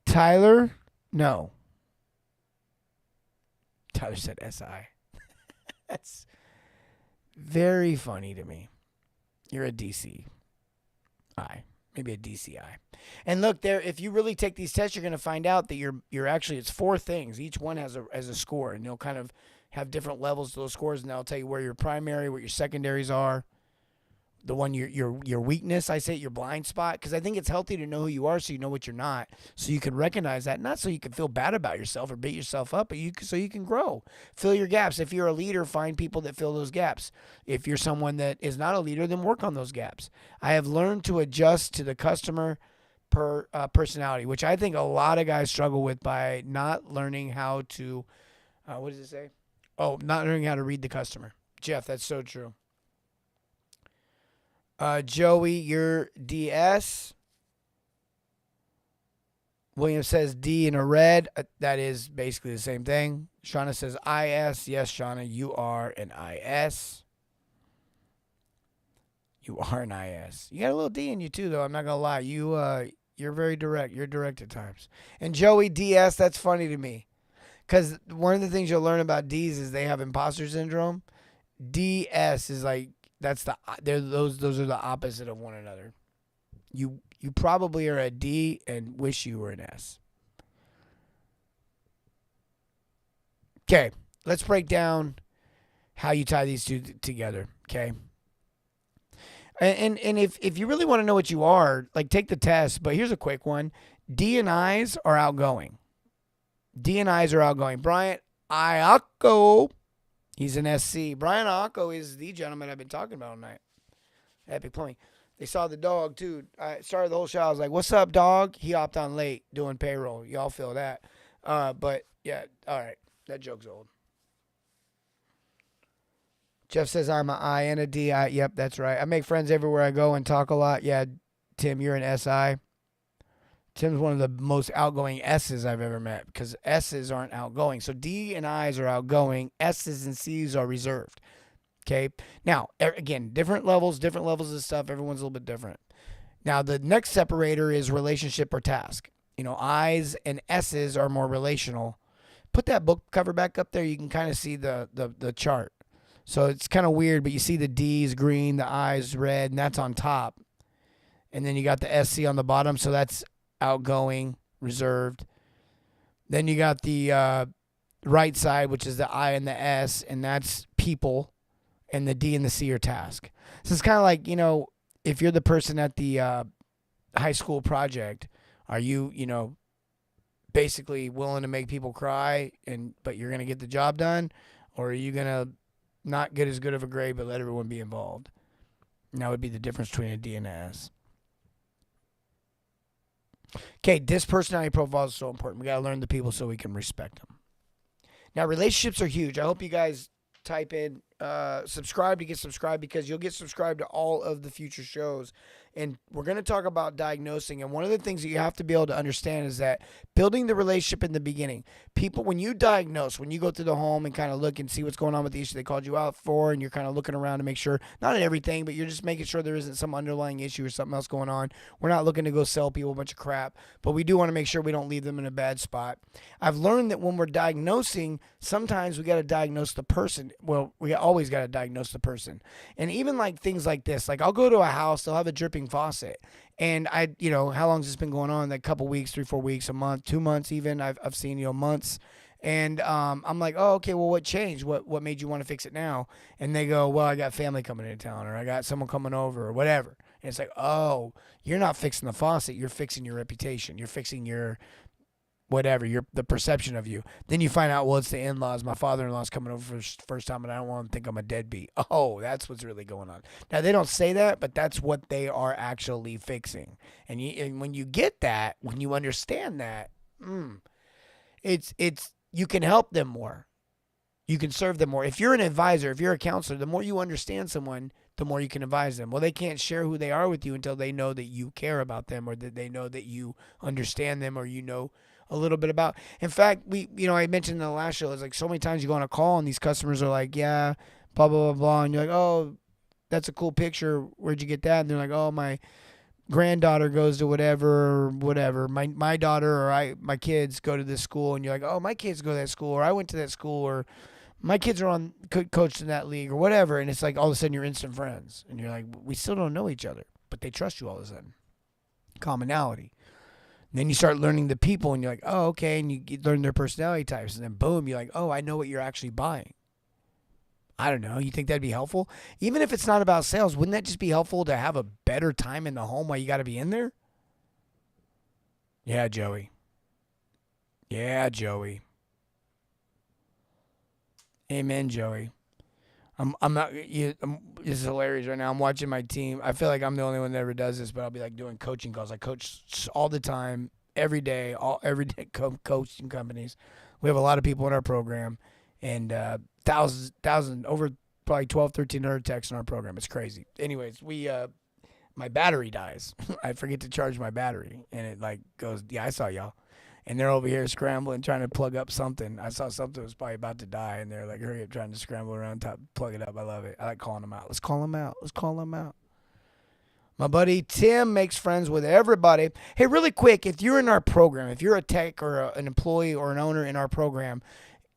Tyler? No. Tyler said SI. That's very funny to me. You're a DCI. Maybe a DCI. And look, there, if you really take these tests, you're going to find out that you're actually, it's 4 things. Each one has a score, and you'll kind of have different levels to those scores, and they'll tell you where your primary, what your secondaries are, the one your weakness, I say, your blind spot, because I think it's healthy to know who you are so you know what you're not, so you can recognize that, not so you can feel bad about yourself or beat yourself up, but so you can grow. Fill your gaps. If you're a leader, find people that fill those gaps. If you're someone that is not a leader, then work on those gaps. I have learned to adjust to the customer personality, which I think a lot of guys struggle with by not learning how to, what does it say? Oh, not learning how to read the customer. Jeff, that's so true. Joey, you're DS. William says D in a red. That is basically the same thing. Shauna says IS. Yes, Shauna, you are an IS. You are an IS. You got a little D in you too, though. I'm not gonna lie. You're very direct. You're direct at times. And Joey, DS. That's funny to me, because one of the things you'll learn about Ds is they have imposter syndrome. DS is like, those are the opposite of one another. You probably are a D and wish you were an S. Okay, let's break down how you tie these two together. Okay, and if you really want to know what you are, like, take the test. But here's a quick one: D and I's are outgoing. D and I's are outgoing. Bryant Iacco. He's an SC. Brian Acco is the gentleman I've been talking about all night. Epic Plumbing. They saw the dog, too. I started the whole show. I was like, what's up, dog? He hopped on late doing payroll. Y'all feel that. But, yeah, all right. That joke's old. Jeff says I'm an I and a D. Yep, that's right. I make friends everywhere I go and talk a lot. Yeah, Tim, you're an SI. Tim's one of the most outgoing S's I've ever met, because S's aren't outgoing. So D and I's are outgoing. S's and C's are reserved. Okay. Now, again, different levels of stuff. Everyone's a little bit different. Now, the next separator is relationship or task. I's and S's are more relational. Put that book cover back up there. You can kind of see the chart. So it's kind of weird, but you see the D's green, the I's red, and that's on top. And then you got the SC on the bottom. So that's outgoing, reserved. Then you got the right side, which is the I and the S, and that's people, and the D and the C are task. So it's kind of like, if you're the person at the high school project, are you, basically willing to make people cry, but you're going to get the job done, or are you going to not get as good of a grade but let everyone be involved? And that would be the difference between a D and a S. Okay, this personality profile is so important. We got to learn the people so we can respect them. Now, relationships are huge. I hope you guys type in subscribe to get subscribed, because you'll get subscribed to all of the future shows. And we're going to talk about diagnosing. And one of the things that you have to be able to understand is that building the relationship in the beginning, people, when you diagnose, when you go through the home and kind of look and see what's going on with the issue they called you out for, and you're kind of looking around to make sure, not at everything, but you're just making sure there isn't some underlying issue or something else going on. We're not looking to go sell people a bunch of crap, but we do want to make sure we don't leave them in a bad spot. I've learned that when we're diagnosing, sometimes we got to diagnose the person. Well, we always got to diagnose the person. And even like things like this, like I'll go to a house, they'll have a dripping faucet. And how long has this been going on? Like a couple weeks, 3-4 weeks, a month, 2 months even. I've seen, months. And I'm like, oh, okay, well, what changed? What made you want to fix it now? And they go, well, I got family coming into town, or I got someone coming over, or whatever. And it's like, oh, you're not fixing the faucet. You're fixing your reputation. You're fixing your whatever, the perception of you. Then you find out, well, it's the in-laws. My father-in-law's coming over for the first time, and I don't want them to think I'm a deadbeat. Oh, that's what's really going on. Now, they don't say that, but that's what they are actually fixing. And when you get that, when you understand that, it's you can help them more. you can serve them more. If you're an advisor, if you're a counselor, the more you understand someone, the more you can advise them. Well, they can't share who they are with you until they know that you care about them, or that they know that you understand them, or you know a little bit about. In fact, I mentioned in the last show, it's like so many times you go on a call and these customers are like, yeah, blah, blah, blah, blah. And you're like, oh, that's a cool picture. Where'd you get that? And they're like, oh, my granddaughter goes to whatever. My daughter or my kids go to this school. And you're like, oh, my kids go to that school, or I went to that school, or my kids are on coached in that league, or whatever. And it's like all of a sudden you're instant friends. And you're like, we still don't know each other, but they trust you all of a sudden. Commonality. And then you start learning the people, and you're like, oh, okay. And you learn their personality types. And then boom, you're like, oh, I know what you're actually buying. I don't know. You think that'd be helpful? Even if it's not about sales, wouldn't that just be helpful to have a better time in the home while you got to be in there? Yeah, Joey. Amen, Joey. I'm not. This is hilarious right now. I'm watching my team. I feel like I'm the only one that ever does this, but I'll be like doing coaching calls. I coach all the time, every day, coaching companies. We have a lot of people in our program, and thousands, over probably 1,200-1,300 texts in our program. It's crazy. Anyways, my battery dies. I forget to charge my battery, and it like goes. Yeah, I saw y'all. And they're over here scrambling, trying to plug up something. I saw something that was probably about to die, and they're like, hurry up, trying to scramble around top, plug it up. I love it. I like calling them out. Let's call them out. My buddy Tim makes friends with everybody. Hey, really quick, if you're in our program, if you're a tech or an employee or an owner in our program,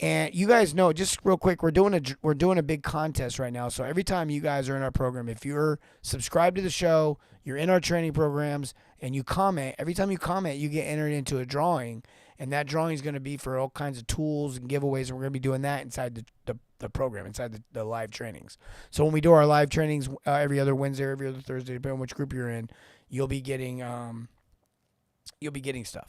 and you guys know, just real quick, we're doing a big contest right now. So every time you guys are in our program, if you're subscribed to the show, you're in our training programs, and you comment, every time you comment, you get entered into a drawing. And that drawing is going to be for all kinds of tools and giveaways. And we're going to be doing that inside the program, inside the live trainings. So when we do our live trainings every other Wednesday, every other Thursday, depending on which group you're in, you'll be getting stuff.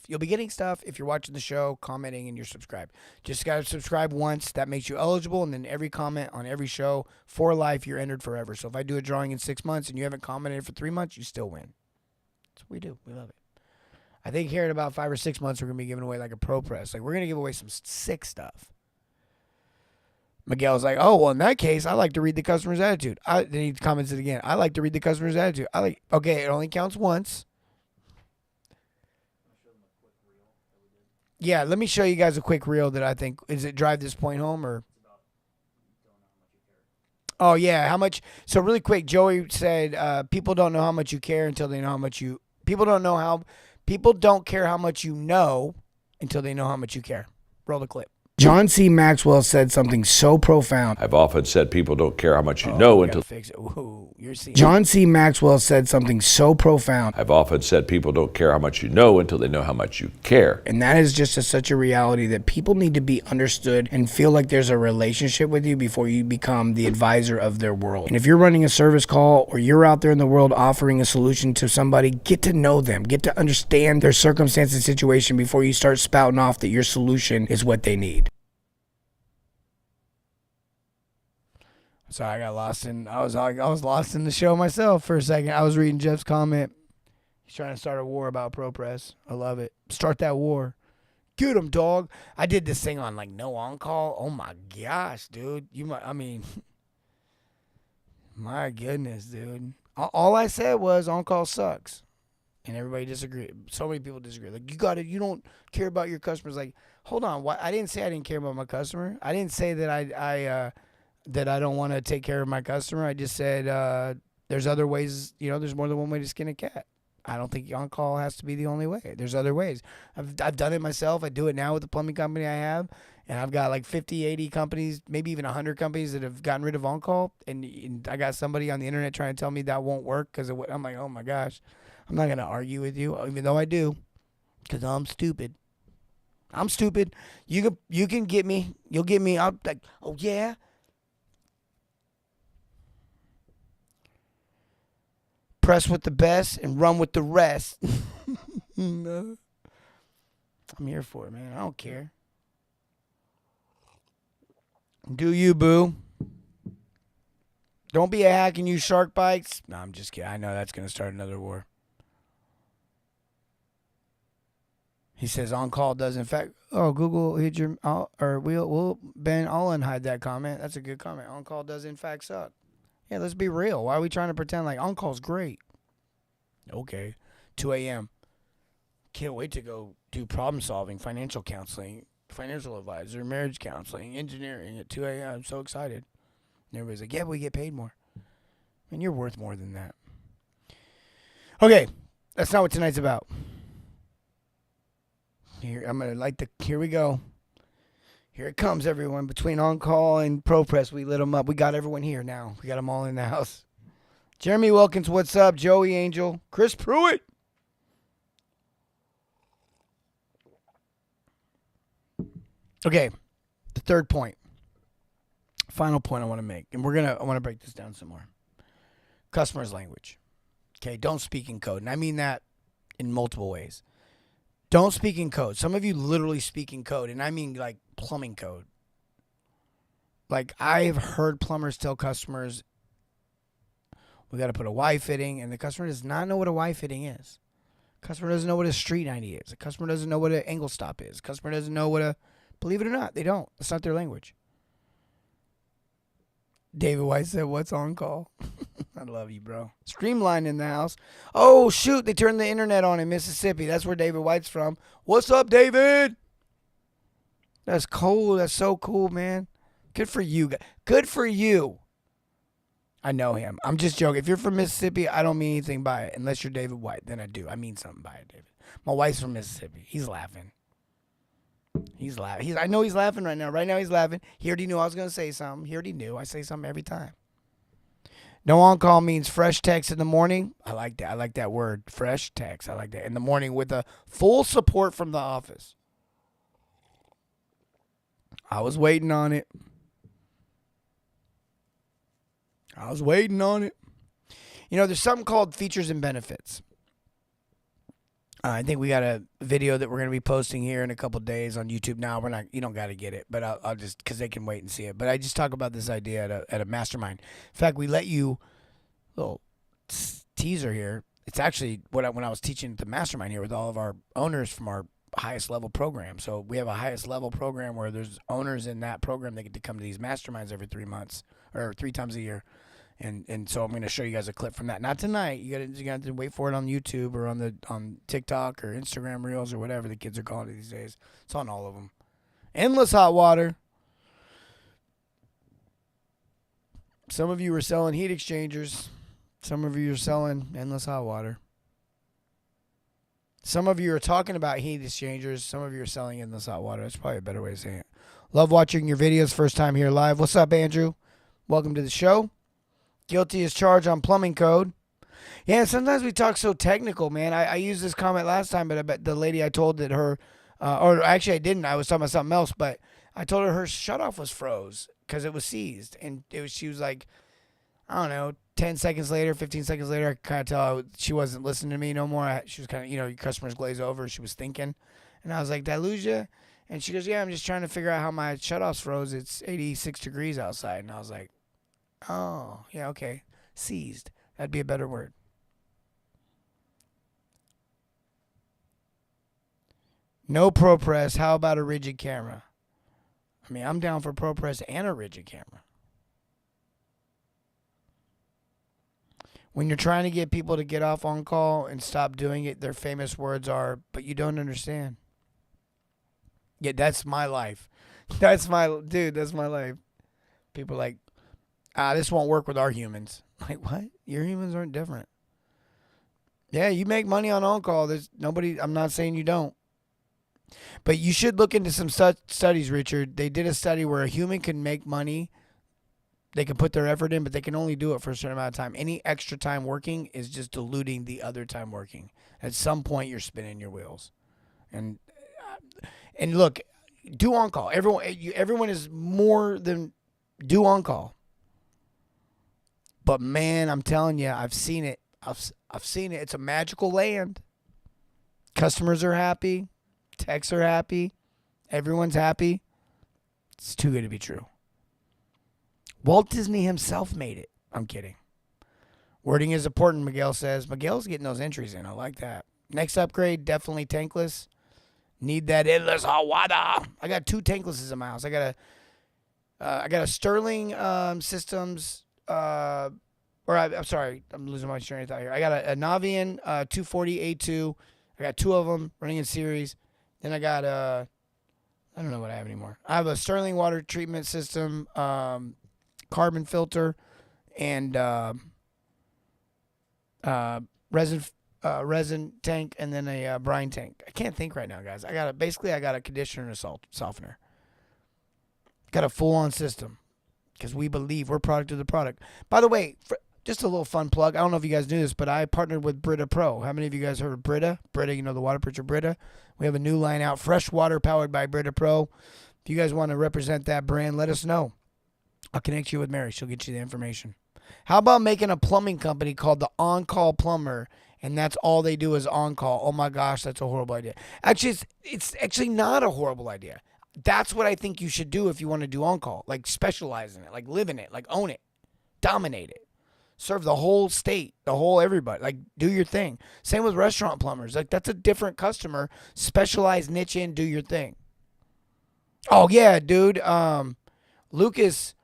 You'll be getting stuff if you're watching the show, commenting, and you're subscribed. Just got to subscribe once. That makes you eligible. And then every comment on every show for life, you're entered forever. So if I do a drawing in 6 months and you haven't commented for 3 months, you still win. That's what we do. We love it. I think here in about 5 or 6 months, we're going to be giving away like a Pro Press. Like, we're going to give away some sick stuff. Miguel's like, oh, well, in that case, I like to read the customer's attitude. Then he comments it again. I like to read the customer's attitude. Okay, it only counts once. Yeah, let me show you guys a quick reel that I think, is it drive this point home or? Oh, yeah, how much? So really quick, Joey said, people don't know how much you care until they know how much you, people don't care how much you know until they know how much you care. Roll the clip. John C. Maxwell said something so profound. I've often said people don't care how much you know until... Fix it. Ooh, you're seeing John C. Maxwell said something so profound. I've often said people don't care how much you know until they know how much you care. And that is just such a reality that people need to be understood and feel like there's a relationship with you before you become the advisor of their world. And if you're running a service call or you're out there in the world offering a solution to somebody, get to know them. Get to understand their circumstance and situation before you start spouting off that your solution is what they need. Sorry, I got lost in. I was lost in the show myself for a second. I was reading Jeff's comment. He's trying to start a war about ProPress. I love it. Start that war. Get him, dog. I did this thing on like no on call. Oh my gosh, dude. My goodness, dude. All I said was on call sucks, and everybody disagreed. So many people disagree. Like you don't care about your customers. Like, hold on. What? I didn't say I didn't care about my customer. I didn't say that that I don't want to take care of my customer. I just said there's other ways, there's more than one way to skin a cat. I don't think on-call has to be the only way. There's other ways. I've done it myself. I do it now with the plumbing company I have, and I've got like 50, 80 companies, maybe even 100 companies that have gotten rid of on-call, and I got somebody on the internet trying to tell me that won't work because I'm like, oh my gosh, I'm not going to argue with you, even though I do, because I'm stupid. I'm stupid. You can get me. You'll get me. I'm like, oh yeah. Press with the best and run with the rest. No. I'm here for it, man. I don't care. Do you, boo? Don't be a hack and use shark bites. No, I'm just kidding. I know that's going to start another war. He says on call does in fact. Oh, Google hid your or we'll Ben Allen hide that comment. That's a good comment. On call does in fact suck. Yeah, let's be real. Why are we trying to pretend like on call's great? Okay, 2 a.m. Can't wait to go do problem solving, financial counseling, financial advisor, marriage counseling, engineering at 2 a.m. I'm so excited. And everybody's like, yeah, but we get paid more. And you're worth more than that. Okay, that's not what tonight's about. Here, I'm gonna light the. Here we go. Here it comes, everyone. Between On Call and ProPress, we lit them up. We got everyone here now. We got them all in the house. Jeremy Wilkins, what's up? Joey Angel, Chris Pruitt. Okay, the third point. Final point I want to make, and I want to break this down some more. Customer's language. Okay, don't speak in code, and I mean that in multiple ways. Don't speak in code. Some of you literally speak in code, and I mean like plumbing code. Like I've heard plumbers tell customers, we got to put a Y fitting, and the customer does not know what a Y fitting is. Customer doesn't know what a street 90 is. The customer doesn't know what an angle stop is. Customer doesn't know what a, believe it or not, they don't. It's not their language. David White said, what's on call? I love you, bro. Streamline in the house. Oh, shoot. They turned the internet on in Mississippi. That's where David White's from. What's up, David? That's cool. That's so cool, man. Good for you. Good for you. I know him. I'm just joking. If you're from Mississippi, I don't mean anything by it. Unless you're David White, then I do. I mean something by it, David. My wife's from Mississippi. He's laughing. He's laughing. I know he's laughing right now. Right now he's laughing. He already knew I was going to say something. He already knew. I say something every time. No on-call means fresh text in the morning. I like that. I like that word. Fresh text. I like that. In the morning with a full support from the office. I was waiting on it. You know, there's something called features and benefits. I think we got a video that we're going to be posting here in a couple days on YouTube. Now you don't got to get it, but I'll just, because they can wait and see it. But I just talk about this idea at a mastermind. In fact, we let you, little teaser here. It's actually when I was teaching at the mastermind here with all of our owners from our highest level program. So we have a highest level program where there's owners in that program that get to come to these masterminds every 3 months or 3 times a year. And so I'm going to show you guys a clip from that. Not tonight. You got to wait for it on YouTube or on TikTok or Instagram Reels or whatever the kids are calling it these days. It's on all of them. Endless hot water. Some of you are selling heat exchangers. Some of you are selling endless hot water. Some of you are talking about heat exchangers. Some of you are selling endless hot water. That's probably a better way to say it. Love watching your videos. First time here live. What's up, Andrew? Welcome to the show. Guilty as charged on plumbing code. Yeah, sometimes we talk so technical, man. I used this comment last time, but I bet the lady I told that her, or actually I didn't. I was talking about something else, but I told her shutoff was froze because it was seized. And she was like, I don't know, 10 seconds later, 15 seconds later, I kind of tell she wasn't listening to me no more. She was kind of, your customers glaze over. She was thinking. And I was like, did I lose you? And she goes, yeah, I'm just trying to figure out how my shutoff's froze. It's 86 degrees outside. And I was like, oh, yeah, okay. Seized. That'd be a better word. No ProPress. How about a rigid camera? I mean, I'm down for ProPress and a rigid camera. When you're trying to get people to get off on call and stop doing it, their famous words are, but you don't understand. Yeah, that's my life. That's my life. People are like, this won't work with our humans. Like, what? Your humans aren't different. Yeah, you make money on call. There's nobody, I'm not saying you don't. But you should look into some studies, Richard. They did a study where a human can make money. They can put their effort in, but they can only do it for a certain amount of time. Any extra time working is just diluting the other time working. At some point, you're spinning your wheels. And look, do on call. Everyone is more than do on call. But man, I'm telling you, I've seen it. I've seen it. It's a magical land. Customers are happy. Techs are happy. Everyone's happy. It's too good to be true. Walt Disney himself made it. I'm kidding. Wording is important, Miguel says. Miguel's getting those entries in. I like that. Next upgrade, definitely tankless. Need that endless hot water. I got 2 tanklesses in my house. I got a Sterling Systems. I'm sorry, I'm losing my train of thought here. I got a Navian 240A2. I got 2 of them running in series. Then I got I don't know what I have anymore. I have a Sterling water treatment system, carbon filter, and resin tank, and then a brine tank. I can't think right now, guys. I got a conditioner and a softener. Got a full-on system because we believe we're product of the product. By the way, just a little fun plug. I don't know if you guys knew this, but I partnered with Brita Pro. How many of you guys heard of Brita? Brita, you know, the water pitcher Brita. We have a new line out, fresh water powered by Brita Pro. If you guys want to represent that brand, let us know. I'll connect you with Mary. She'll get you the information. How about making a plumbing company called the On Call Plumber, and that's all they do is on call? Oh my gosh, that's a horrible idea. Actually, it's actually not a horrible idea. That's what I think you should do if you want to do on call. Like specialize in it, like live in it, like own it, dominate it. Serve the whole state, the whole everybody. Like, do your thing. Same with restaurant plumbers. Like, that's a different customer. Specialize, niche in, do your thing. Oh, yeah, dude. Lucas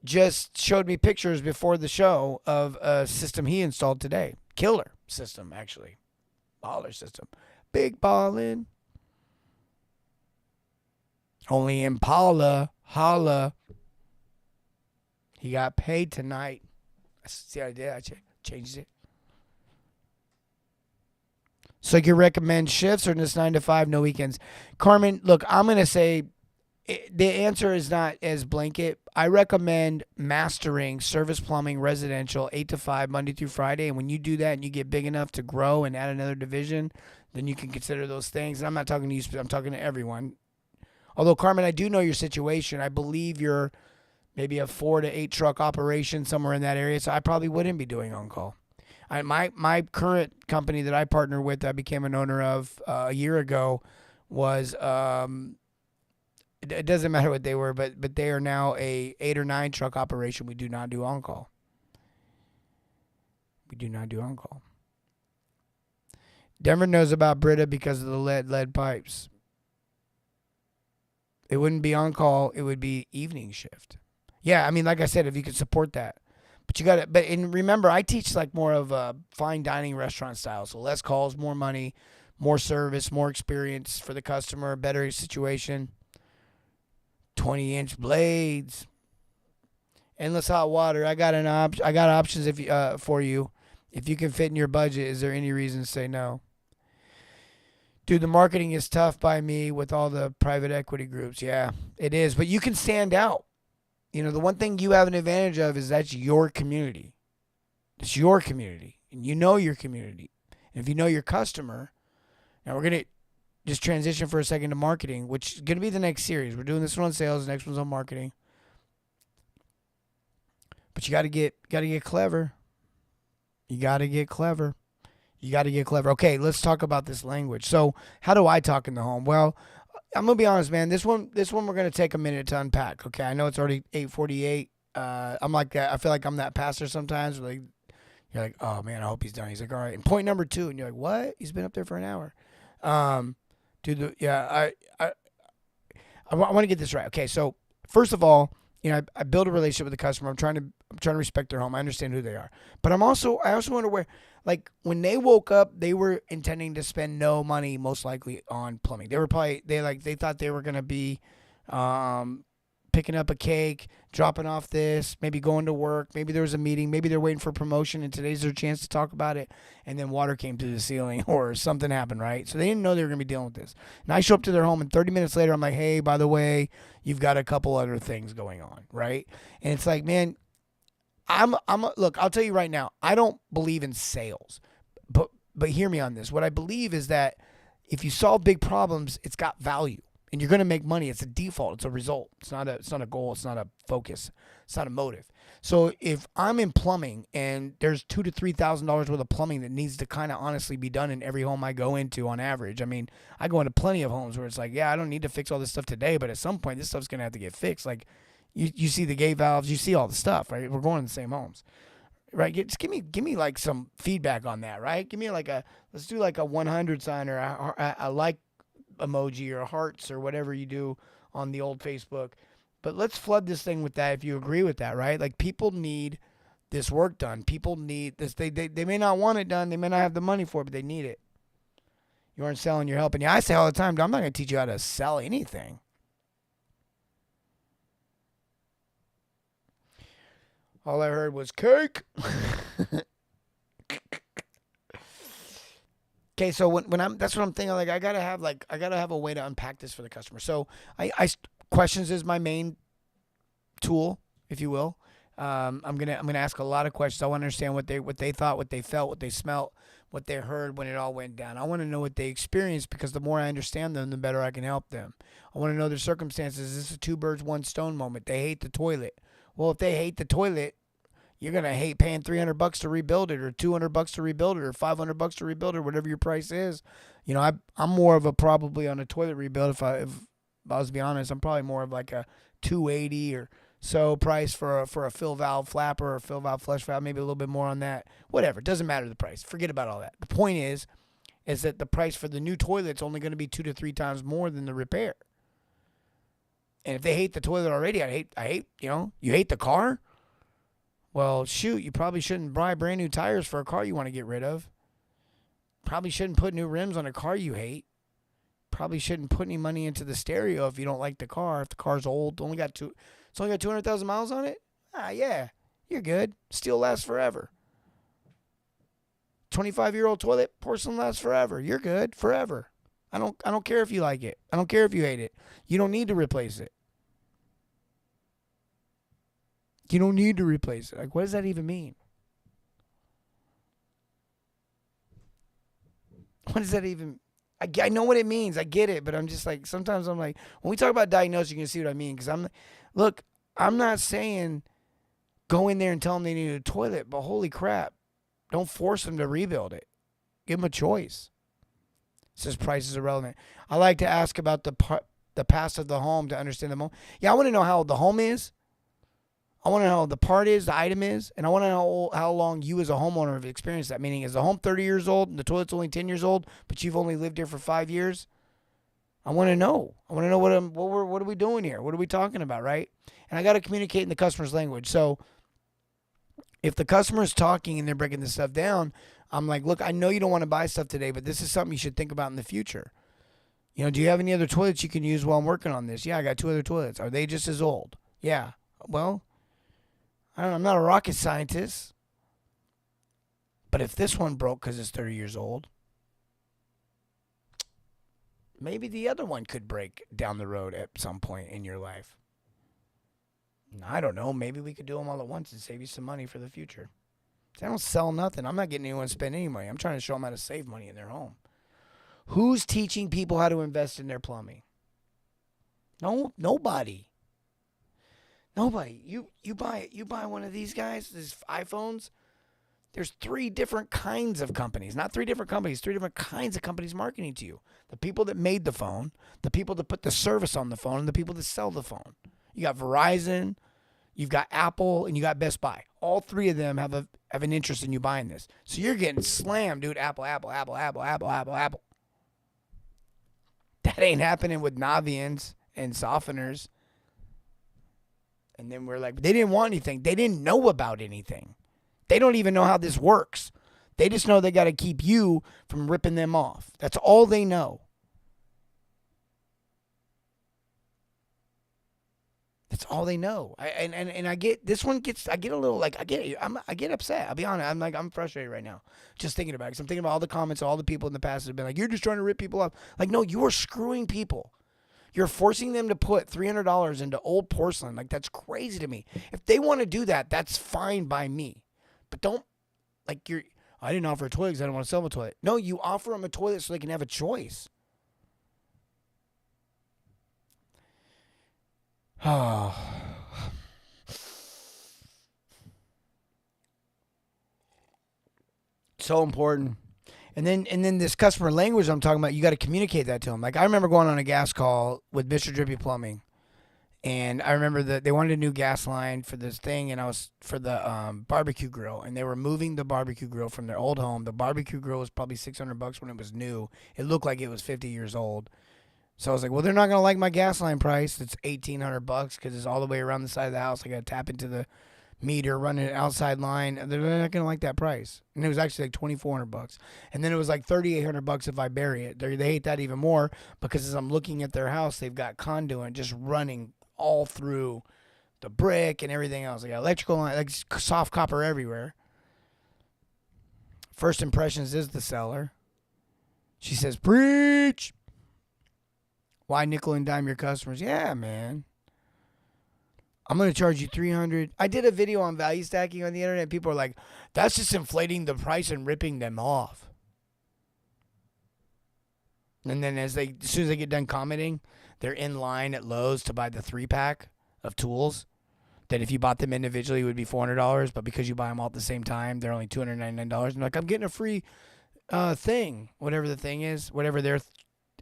just showed me pictures before the show of a system he installed today. Killer system, actually. Baller system. Big ballin'. Only Impala. Holla. He got paid tonight. See how I did? I changed it. So you recommend shifts or just 9 to 5, no weekends? Carmen, look, I'm going to say the answer is not as blanket. I recommend mastering service plumbing residential 8 to 5 Monday through Friday. And when you do that and you get big enough to grow and add another division, then you can consider those things. And I'm not talking to you, I'm talking to everyone. Although, Carmen, I do know your situation. I believe you're maybe a 4 to 8 truck operation somewhere in that area, so I probably wouldn't be doing on-call. My current company that I partner with, that I became an owner of a year ago, was it doesn't matter what they were, but they are now a 8 or 9 truck operation. We do not do on-call. We do not do on-call. Denver knows about Brita because of the lead pipes. It wouldn't be on-call. It would be evening shift. Yeah, I mean, like I said, if you could support that. But you got to, and remember, I teach like more of a fine dining restaurant style. So less calls, more money, more service, more experience for the customer, better situation. 20-inch blades. Endless hot water. I got options for you. If you can fit in your budget, is there any reason to say no? Dude, the marketing is tough by me with all the private equity groups. Yeah, it is. But you can stand out. You know, the one thing you have an advantage of is that's your community. It's your community. And you know your community. And if you know your customer, now we're going to just transition for a second to marketing, which is going to be the next series. We're doing this one on sales. The next one's on marketing. But you got to get clever. You got to get clever. You got to get clever. Okay, let's talk about this language. So how do I talk in the home? Well, I'm going to be honest, man. This one we're going to take a minute to unpack. Okay, I know it's already 8:48. I'm like that. I feel like I'm that pastor sometimes. Like, you're like, oh, man, I hope he's done. He's like, all right. And point number 2, and you're like, what? He's been up there for an hour. Dude, I want to get this right. Okay, so first of all, you know, I build a relationship with the customer. I'm trying to respect their home. I understand who they are. But I also wonder where, like, when they woke up, they were intending to spend no money, most likely, on plumbing. They were they thought they were gonna be picking up a cake, dropping off this, maybe going to work, maybe there was a meeting, maybe they're waiting for promotion and today's their chance to talk about it, and then water came through the ceiling or something happened, right? So they didn't know they were gonna be dealing with this. And I show up to their home and 30 minutes later I'm like, hey, by the way, you've got a couple other things going on, right? And it's like, man, look, I'll tell you right now, I don't believe in sales, but hear me on this. What I believe is that if you solve big problems, it's got value and you're going to make money. It's a default. It's a result. It's not a goal. It's not a focus. It's not a motive. So if I'm in plumbing and there's $2,000 to $3,000 worth of plumbing that needs to kind of honestly be done in every home I go into on average. I mean, I go into plenty of homes where it's like, yeah, I don't need to fix all this stuff today, but at some point this stuff's going to have to get fixed. Like, You see the gate valves, you see all the stuff, right? We're going in the same homes, right? Just give me like some feedback on that, right? Give me let's do like a 100 sign or I like emoji or hearts or whatever you do on the old Facebook. But let's flood this thing with that if you agree with that, right? Like, people need this work done. People need this. They may not want it done. They may not have the money for it, but they need it. You aren't selling, you're helping. Yeah, I say all the time, I'm not going to teach you how to sell anything. All I heard was cake. Okay, so when I'm, that's what I'm thinking. Like, I gotta have a way to unpack this for the customer. So questions is my main tool, if you will. I'm gonna ask a lot of questions. I want to understand what they thought, what they felt, what they smelt, what they heard when it all went down. I want to know what they experienced, because the more I understand them, the better I can help them. I want to know their circumstances. This is a two birds, one stone moment. They hate the toilet. Well, if they hate the toilet, you're going to hate paying $300 to rebuild it, or $200 to rebuild it, or $500 to rebuild it, whatever your price is. You know, I'm more of a probably on a toilet rebuild. If I was to be honest, I'm probably more of like a $280 or so price for a fill valve flapper or fill valve flush valve, maybe a little bit more on that. Whatever, it doesn't matter the price. Forget about all that. The point is that the price for the new toilet's only going to be 2 to 3 times more than the repair. And if they hate the toilet already, I hate, you hate the car? Well, shoot, you probably shouldn't buy brand new tires for a car you want to get rid of. Probably shouldn't put new rims on a car you hate. Probably shouldn't put any money into the stereo if you don't like the car. If the car's old, it's only got 200,000 miles on it. Yeah, you're good. Still lasts forever. 25-year-old toilet, porcelain lasts forever. You're good forever. I don't care if you like it. I don't care if you hate it. You don't need to replace it. You don't need to replace it. Like, what does that even mean? What does that even... I know what it means. I get it, but I'm just like, sometimes I'm like, when we talk about diagnosis, you can see what I mean. Because I'm not saying go in there and tell them they need a toilet, but holy crap, don't force them to rebuild it. Give them a choice. It says price is irrelevant. I like to ask about the past of the home to understand the home. Yeah, I want to know how old the home is. I want to know how the part is, the item is, and I want to know how long you as a homeowner have experienced that. Meaning, is the home 30 years old and the toilet's only 10 years old, but you've only lived here for 5 years? I want to know. I want to know what are we doing here? What are we talking about, right? And I got to communicate in the customer's language. So if the customer's talking and they're breaking this stuff down, I'm like, look, I know you don't want to buy stuff today, but this is something you should think about in the future. Do you have any other toilets you can use while I'm working on this? Yeah, I got 2 other toilets. Are they just as old? Yeah. Well, I don't know, I'm not a rocket scientist, but if this one broke because it's 30 years old, maybe the other one could break down the road at some point in your life. I don't know. Maybe we could do them all at once and save you some money for the future. I don't sell nothing. I'm not getting anyone to spend any money. I'm trying to show them how to save money in their home. Who's teaching people how to invest in their plumbing? No, nobody. Nobody. You buy one of these guys, these iPhones. There's 3 different kinds of companies. Not 3 different companies, 3 different kinds of companies marketing to you. The people that made the phone, the people that put the service on the phone, and the people that sell the phone. You got Verizon, you've got Apple, and you got Best Buy. All 3 of them have an interest in you buying this. So you're getting slammed, dude. Apple. That ain't happening with Navians and softeners. And then we're like, they didn't want anything. They didn't know about anything. They don't even know how this works. They just know they got to keep you from ripping them off. That's all they know. That's all they know. I get this one gets. I get a little like I get upset. I'll be honest. I'm frustrated right now just thinking about it. 'Cause I'm thinking about all the comments, all the people in the past that have been like, you're just trying to rip people off. Like, no, you are screwing people. You're forcing them to put $300 into old porcelain. Like, that's crazy to me. If they want to do that, that's fine by me. But don't, like, I didn't offer a toilet because I don't want to sell them a toilet. No, you offer them a toilet so they can have a choice. Oh. So important. And then this customer language I'm talking about, you got to communicate that to them. Like, I remember going on a gas call with Mr. Drippy Plumbing, and I remember that they wanted a new gas line for this thing, and I was for the barbecue grill, and they were moving the barbecue grill from their old home. The barbecue grill was probably $600 when it was new. It looked like it was 50 years old. So I was like, well, they're not going to like my gas line price. It's $1,800 because it's all the way around the side of the house. I got to tap into the meter, run an outside line. They're not going to like that price. And it was actually like $2,400. And then it was like $3,800 if I bury it. They hate that even more because as I'm looking at their house, they've got conduit just running all through the brick and everything else. They got electrical line, like soft copper everywhere. First impressions is the seller. She says, preach. Why nickel and dime your customers? Yeah, man. I'm going to charge you $300. I did a video on value stacking on the internet. People are like, that's just inflating the price and ripping them off. And then as soon as they get done commenting, they're in line at Lowe's to buy the 3-pack of tools that if you bought them individually would be $400, but because you buy them all at the same time, they're only $299. And they're like, I'm getting a free thing, whatever the thing is, whatever they're.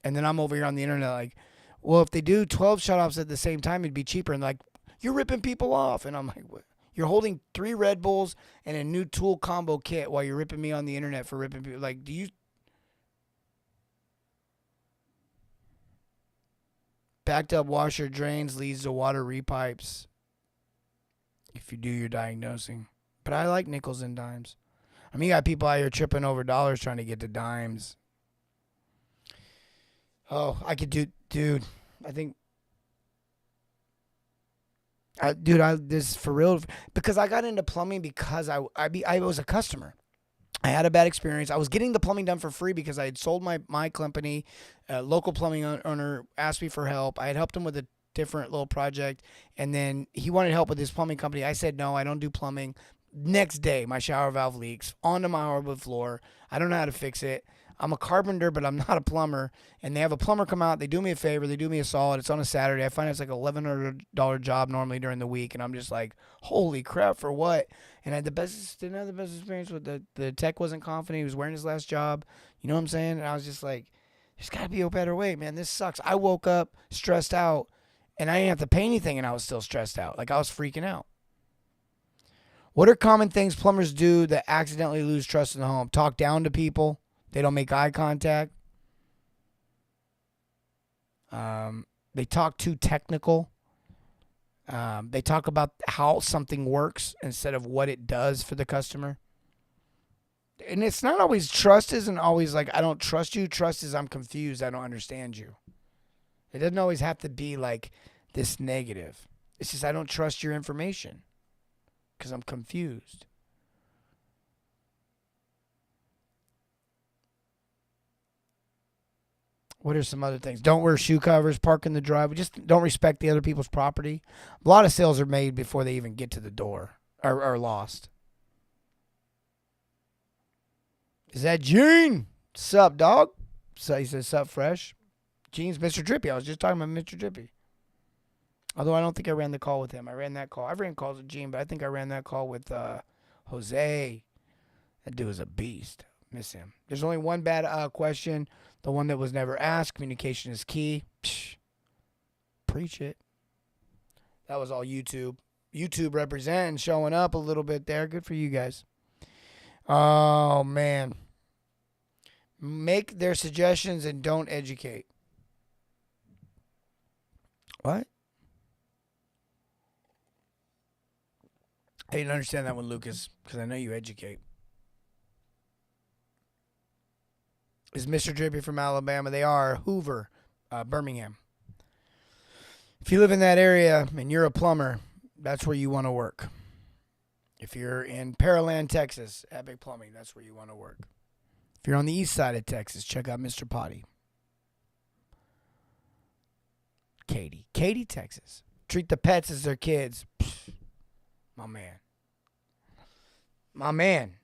And then I'm over here on the internet like, well, if they do 12 shutoffs at the same time, it'd be cheaper. And like, you're ripping people off. And I'm like, what? You're holding 3 Red Bulls and a new tool combo kit while you're ripping me on the internet for ripping people. Like, do you? Backed up washer drains leads to water repipes if you do your diagnosing. But I like nickels and dimes. I mean, you got people out here tripping over dollars trying to get to dimes. Oh, I could do, dude. I think, this for real, because I got into plumbing because I was a customer. I had a bad experience. I was getting the plumbing done for free because I had sold my company. A local plumbing owner asked me for help. I had helped him with a different little project, and then he wanted help with his plumbing company. I said, no, I don't do plumbing. Next day, my shower valve leaks onto my hardwood floor. I don't know how to fix it. I'm a carpenter, but I'm not a plumber. And they have a plumber come out. They do me a favor. They do me a solid. It's on a Saturday. I find it's like a $1,100 job normally during the week. And I'm just like, holy crap, for what? And I didn't have the best experience with the tech wasn't confident. He was wearing his last job. You know what I'm saying? And I was just like, there's got to be a better way, man. This sucks. I woke up stressed out, and I didn't have to pay anything, and I was still stressed out. Like, I was freaking out. What are common things plumbers do that accidentally lose trust in the home? Talk down to people. They don't make eye contact. They talk too technical. They talk about how something works instead of what it does for the customer. And it's not always, trust isn't always like, I don't trust you. Trust is I'm confused. I don't understand you. It doesn't always have to be like this negative. It's just I don't trust your information because I'm confused. What are some other things? Don't wear shoe covers, park in the driveway. Just don't respect the other people's property. A lot of sales are made before they even get to the door or are lost. Is that Gene? Sup, dog? So he says, sup, fresh. Gene's Mr. Drippy. I was just talking about Mr. Drippy. Although I don't think I ran the call with him. I ran that call. I've ran calls with Gene, but I think I ran that call with Jose. That dude was a beast. Miss him. There's only one bad question. The one that was never asked. Communication is key. Psh, preach it. That was all YouTube. YouTube representing, showing up a little bit there. Good for you guys. Oh, man. Make their suggestions and don't educate. What? I didn't understand that one, Lucas, because I know you educate. Is Mr. Drippy from Alabama? They are. Hoover, Birmingham. If you live in that area and you're a plumber, that's where you want to work. If you're in Pearland, Texas, Epic Plumbing, that's where you want to work. If you're on the east side of Texas, check out Mr. Potty. Katy, Texas. Treat the pets as their kids. Pfft, my man.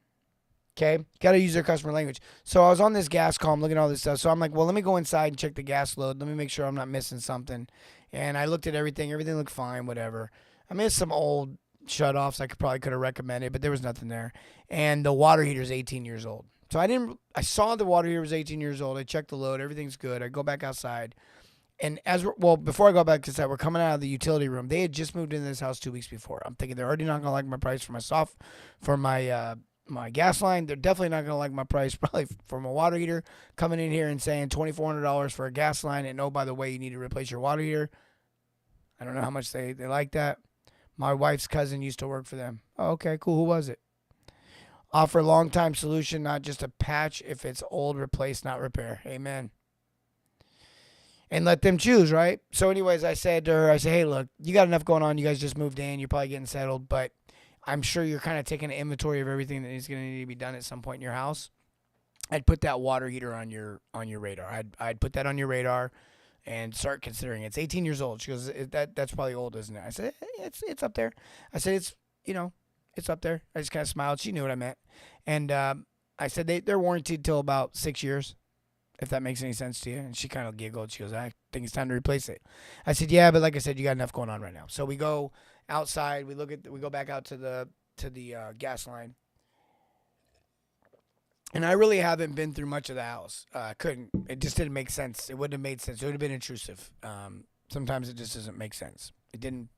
Okay? Got to use their customer language. So I was on this gas call. I'm looking at all this stuff. So I'm like, well, let me go inside and check the gas load. Let me make sure I'm not missing something. And I looked at everything. Everything looked fine, whatever. I missed some old shutoffs I could have recommended, but there was nothing there. And the water heater is 18 years old. So I saw the water heater was 18 years old. I checked the load. Everything's good. I go back outside. And before I go back inside, we're coming out of the utility room. They had just moved into this house 2 weeks before. I'm thinking they're already not going to like my price for my my gas line. They're definitely not going to like my price, probably from a water heater, coming in here and saying $2,400 for a gas line. And oh, by the way, you need to replace your water heater. I don't know how much they like that. My wife's cousin used to work for them. Oh, okay, cool. Who was it? Offer long-time solution, not just a patch. If it's old, replace, not repair. Amen. And let them choose, right? So anyways, I said to her, hey, look, you got enough going on. You guys just moved in. You're probably getting settled, but I'm sure you're kind of taking an inventory of everything that is going to need to be done at some point in your house. I'd put that water heater on your radar. I'd put that on your radar and start considering it. It's 18 years old. She goes, that's probably old, isn't it? I said, it's up there. I said, it's up there. I just kind of smiled. She knew what I meant. And I said, they're warranted till about 6 years, if that makes any sense to you. And she kind of giggled. She goes, I think it's time to replace it. I said, yeah, but like I said, you got enough going on right now. So we go outside. We go back out to the gas line. And I really haven't been through much of the house. Couldn't. It just didn't make sense. It wouldn't have made sense. It would have been intrusive. Sometimes it just doesn't make sense. It didn't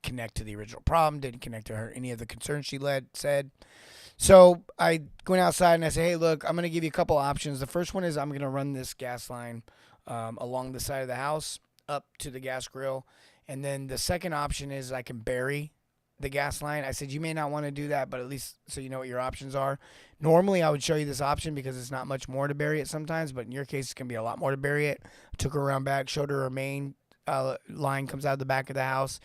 connect to the original problem. Didn't connect to her any of the concerns she said. So I went outside and I said, hey, look, I'm going to give you a couple options. The first one is I'm going to run this gas line along the side of the house up to the gas grill. And then the second option is I can bury the gas line. I said, you may not want to do that, but at least so you know what your options are. Normally, I would show you this option because it's not much more to bury it sometimes, but in your case, it's going to be a lot more to bury it. I took her around back, showed her main line comes out of the back of the house.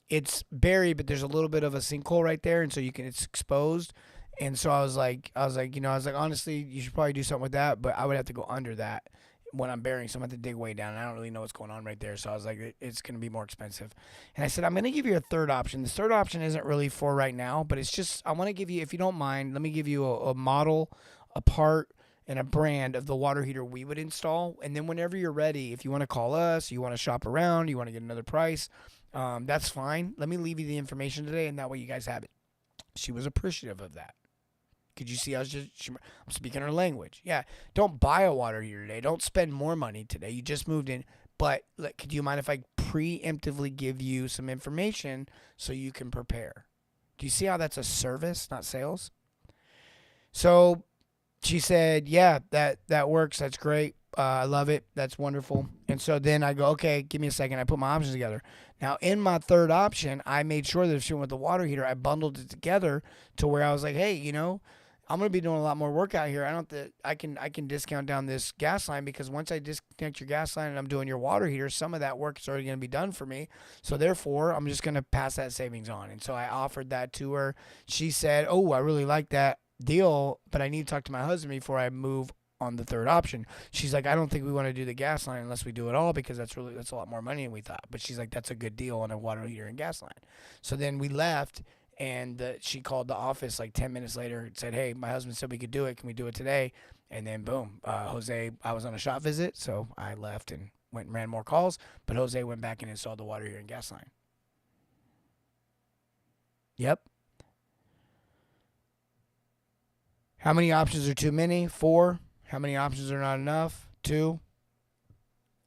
It's buried, but there's a little bit of a sinkhole right there, and so it's exposed. And so I was like, honestly, you should probably do something with that, but I would have to go under that when I'm burying, so I'm going to have to dig way down, and I don't really know what's going on right there. So I was like, it's going to be more expensive. And I said, I'm going to give you a third option. The third option isn't really for right now, but it's just, I want to give you, if you don't mind, let me give you a model, a part, and a brand of the water heater we would install. And then whenever you're ready, if you want to call us, you want to shop around, you want to get another price, that's fine. Let me leave you the information today, and that way you guys have it. She was appreciative of that. Could you see I'm speaking her language? Yeah. Don't buy a water heater today. Don't spend more money today. You just moved in. But could you mind if I preemptively give you some information so you can prepare? Do you see how that's a service, not sales? So she said, yeah, that works. That's great. I love it. That's wonderful. And so then I go, okay, give me a second. I put my options together. Now, in my third option, I made sure that if she went with the water heater, I bundled it together to where I was like, hey, I'm going to be doing a lot more work out here. I can discount down this gas line because once I disconnect your gas line and I'm doing your water heater, some of that work is already going to be done for me. So therefore, I'm just going to pass that savings on. And so I offered that to her. She said, oh, I really like that deal, but I need to talk to my husband before I move on the third option. She's like, I don't think we want to do the gas line unless we do it all because that's a lot more money than we thought. But she's like, that's a good deal on a water heater and gas line. So then we left. And she called the office like 10 minutes later and said, hey, my husband said we could do it. Can we do it today? And then, boom, Jose, I was on a shop visit, so I left and went and ran more calls. But Jose went back and installed the water heater and gas line. Yep. How many options are too many? 4. How many options are not enough? 2.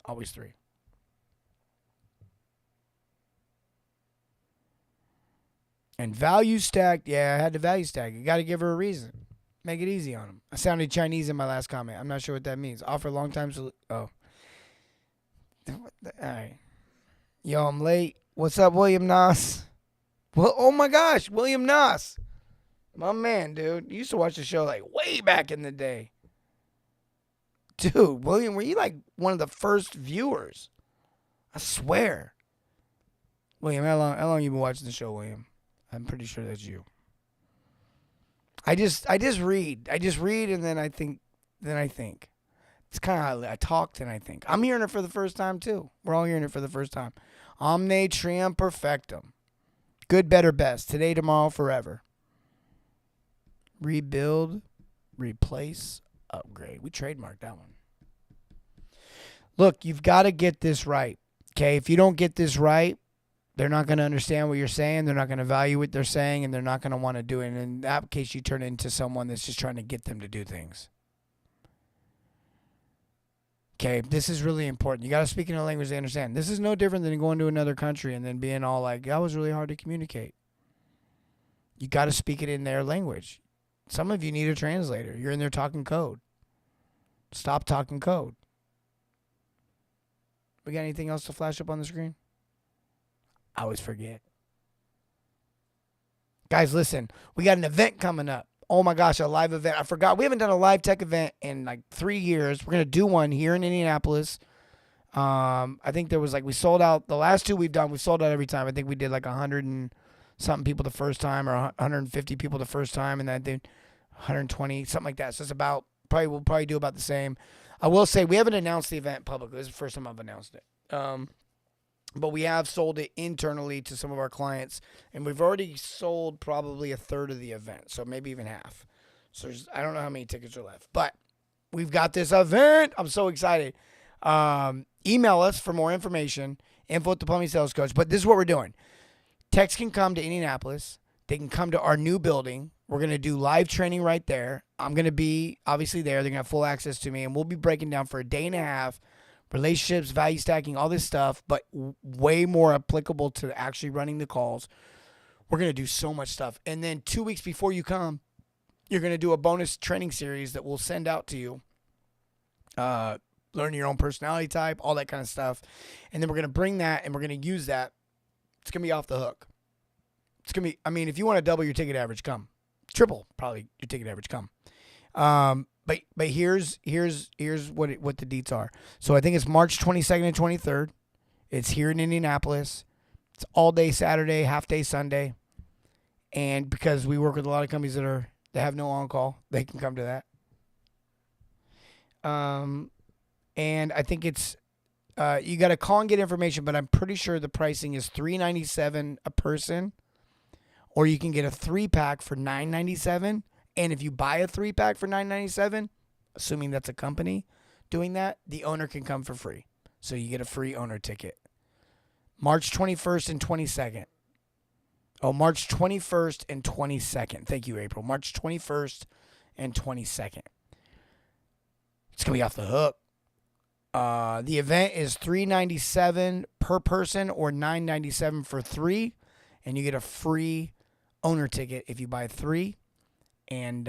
Always 3. And value stacked, yeah, I had to value stack. You got to give her a reason. Make it easy on them. I sounded Chinese in my last comment. I'm not sure what that means. Offer long time solution. Oh. All right. Yo, I'm late. What's up, William Nas? Well, oh my gosh, William Nas. My man, dude. You used to watch the show like way back in the day. Dude, William, were you like one of the first viewers? I swear. William, how long you been watching the show, William? I'm pretty sure that's you. I just read. I just read and then I think. It's kind of how I talk and I think. I'm hearing it for the first time too. We're all hearing it for the first time. Omne trium perfectum. Good, better, best. Today, tomorrow, forever. Rebuild, replace, upgrade. We trademarked that one. Look, you've got to get this right. Okay, if you don't get this right, they're not going to understand what you're saying. They're not going to value what they're saying, and they're not going to want to do it. And in that case, you turn into someone that's just trying to get them to do things. Okay, this is really important. You got to speak in a language they understand. This is no different than going to another country and then being all like, that was really hard to communicate. You got to speak it in their language. Some of you need a translator. You're in there talking code. Stop talking code. We got anything else to flash up on the screen? I always forget. Guys, listen. We got an event coming up. Oh my gosh, a live event. I forgot. We haven't done a live tech event in like 3 years. We're going to do one here in Indianapolis. I think there was we sold out. The last 2 we've done, we've sold out every time. I think we did like 100 and something people the first time, or 150 people the first time, and then I did 120, something like that. So it's we'll probably do about the same. I will say we haven't announced the event publicly. This is the first time I've announced it. But we have sold it internally to some of our clients, and we've already sold probably a third of the event, so maybe even half. So I don't know how many tickets are left, but we've got this event. I'm so excited. Email us for more information, info@theplumbingsalescoach. But this is what we're doing. Techs can come to Indianapolis. They can come to our new building. We're going to do live training right there. I'm going to be obviously there. They're going to have full access to me, and we'll be breaking down for a day and a half relationships, value stacking, all this stuff, but way more applicable to actually running the calls. We're going to do so much stuff. And then 2 weeks before you come, you're going to do a bonus training series that we'll send out to you. Learn your own personality type, all that kind of stuff. And then we're going to bring that and we're going to use that. It's going to be off the hook. It's going to be, if you want to double your ticket average, come. Triple, probably, your ticket average, come. But here's what the deets are. So I think it's March 22nd and 23rd. It's here in Indianapolis. It's all day Saturday, half day Sunday. And because we work with a lot of companies that have no on-call, they can come to that. And I think it's you got to call and get information, but I'm pretty sure the pricing is $397 a person, or you can get a 3-pack for $997. And if you buy a 3-pack for $997, assuming that's a company doing that, the owner can come for free. So you get a free owner ticket. March 21st and 22nd. Oh, March 21st and 22nd. Thank you, April. March 21st and 22nd. It's going to be off the hook. The event is $397 per person or $997 for 3. And you get a free owner ticket if you buy 3. And,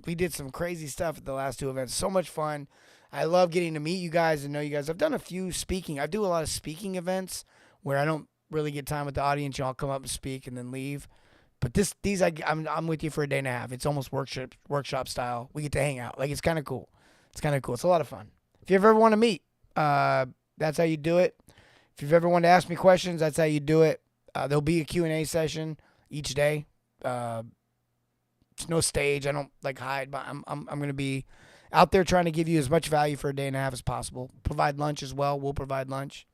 we did some crazy stuff at the last 2 events. So much fun. I love getting to meet you guys and know you guys. I've done a few speaking. I do a lot of speaking events where I don't really get time with the audience. Y'all come up and speak and then leave. But I'm with you for a day and a half. It's almost workshop style. We get to hang out. It's kind of cool. It's a lot of fun. If you ever want to meet, that's how you do it. If you've ever wanted to ask me questions, that's how you do it. There'll be a Q&A session each day. It's no stage. I don't hide, but I'm going to be out there trying to give you as much value for a day and a half as possible. Provide lunch as well. We'll provide lunch.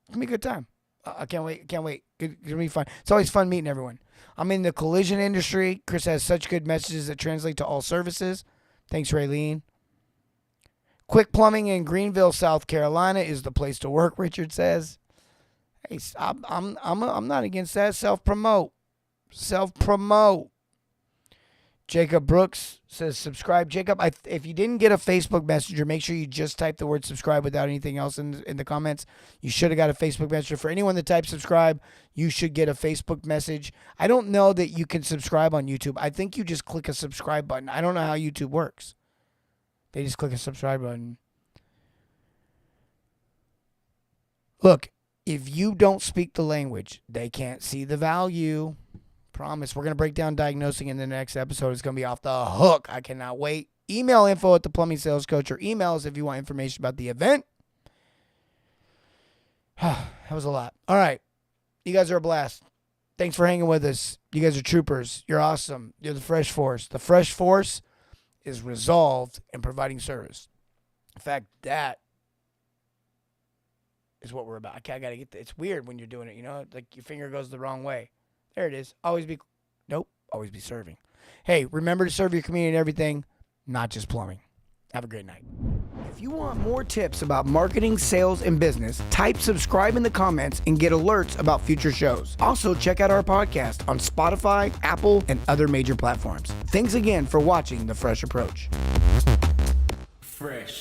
It's going to be a good time. I can't wait. It's going to be fun. It's always fun meeting everyone. I'm in the collision industry. Chris has such good messages that translate to all services. Thanks, Raylene. Quick Plumbing in Greenville, South Carolina is the place to work, Richard says. Hey, I'm not against that. Self-promote. Jacob Brooks says subscribe. Jacob, if you didn't get a Facebook Messenger, make sure you just type the word subscribe without anything else in the comments. You should have got a Facebook Messenger. For anyone that types subscribe, you should get a Facebook message. I don't know that you can subscribe on YouTube. I think you just click a subscribe button. I don't know how YouTube works. They just click a subscribe button. Look, if you don't speak the language, they can't see the value. Promise. We're going to break down diagnosing in the next episode. It's going to be off the hook. I cannot wait. Email info@theplumbingsalescoach or email us if you want information about the event. That was a lot. All right. You guys are a blast. Thanks for hanging with us. You guys are troopers. You're awesome. You're the Fresh Force. The Fresh Force is resolved in providing service. In fact, that is what we're about. I got to get that. It's weird when you're doing it, your finger goes the wrong way. There it is. Always be serving. Hey, remember to serve your community and everything, not just plumbing. Have a great night. If you want more tips about marketing, sales, and business, type subscribe in the comments and get alerts about future shows. Also, check out our podcast on Spotify, Apple, and other major platforms. Thanks again for watching The Fresh Approach. Fresh.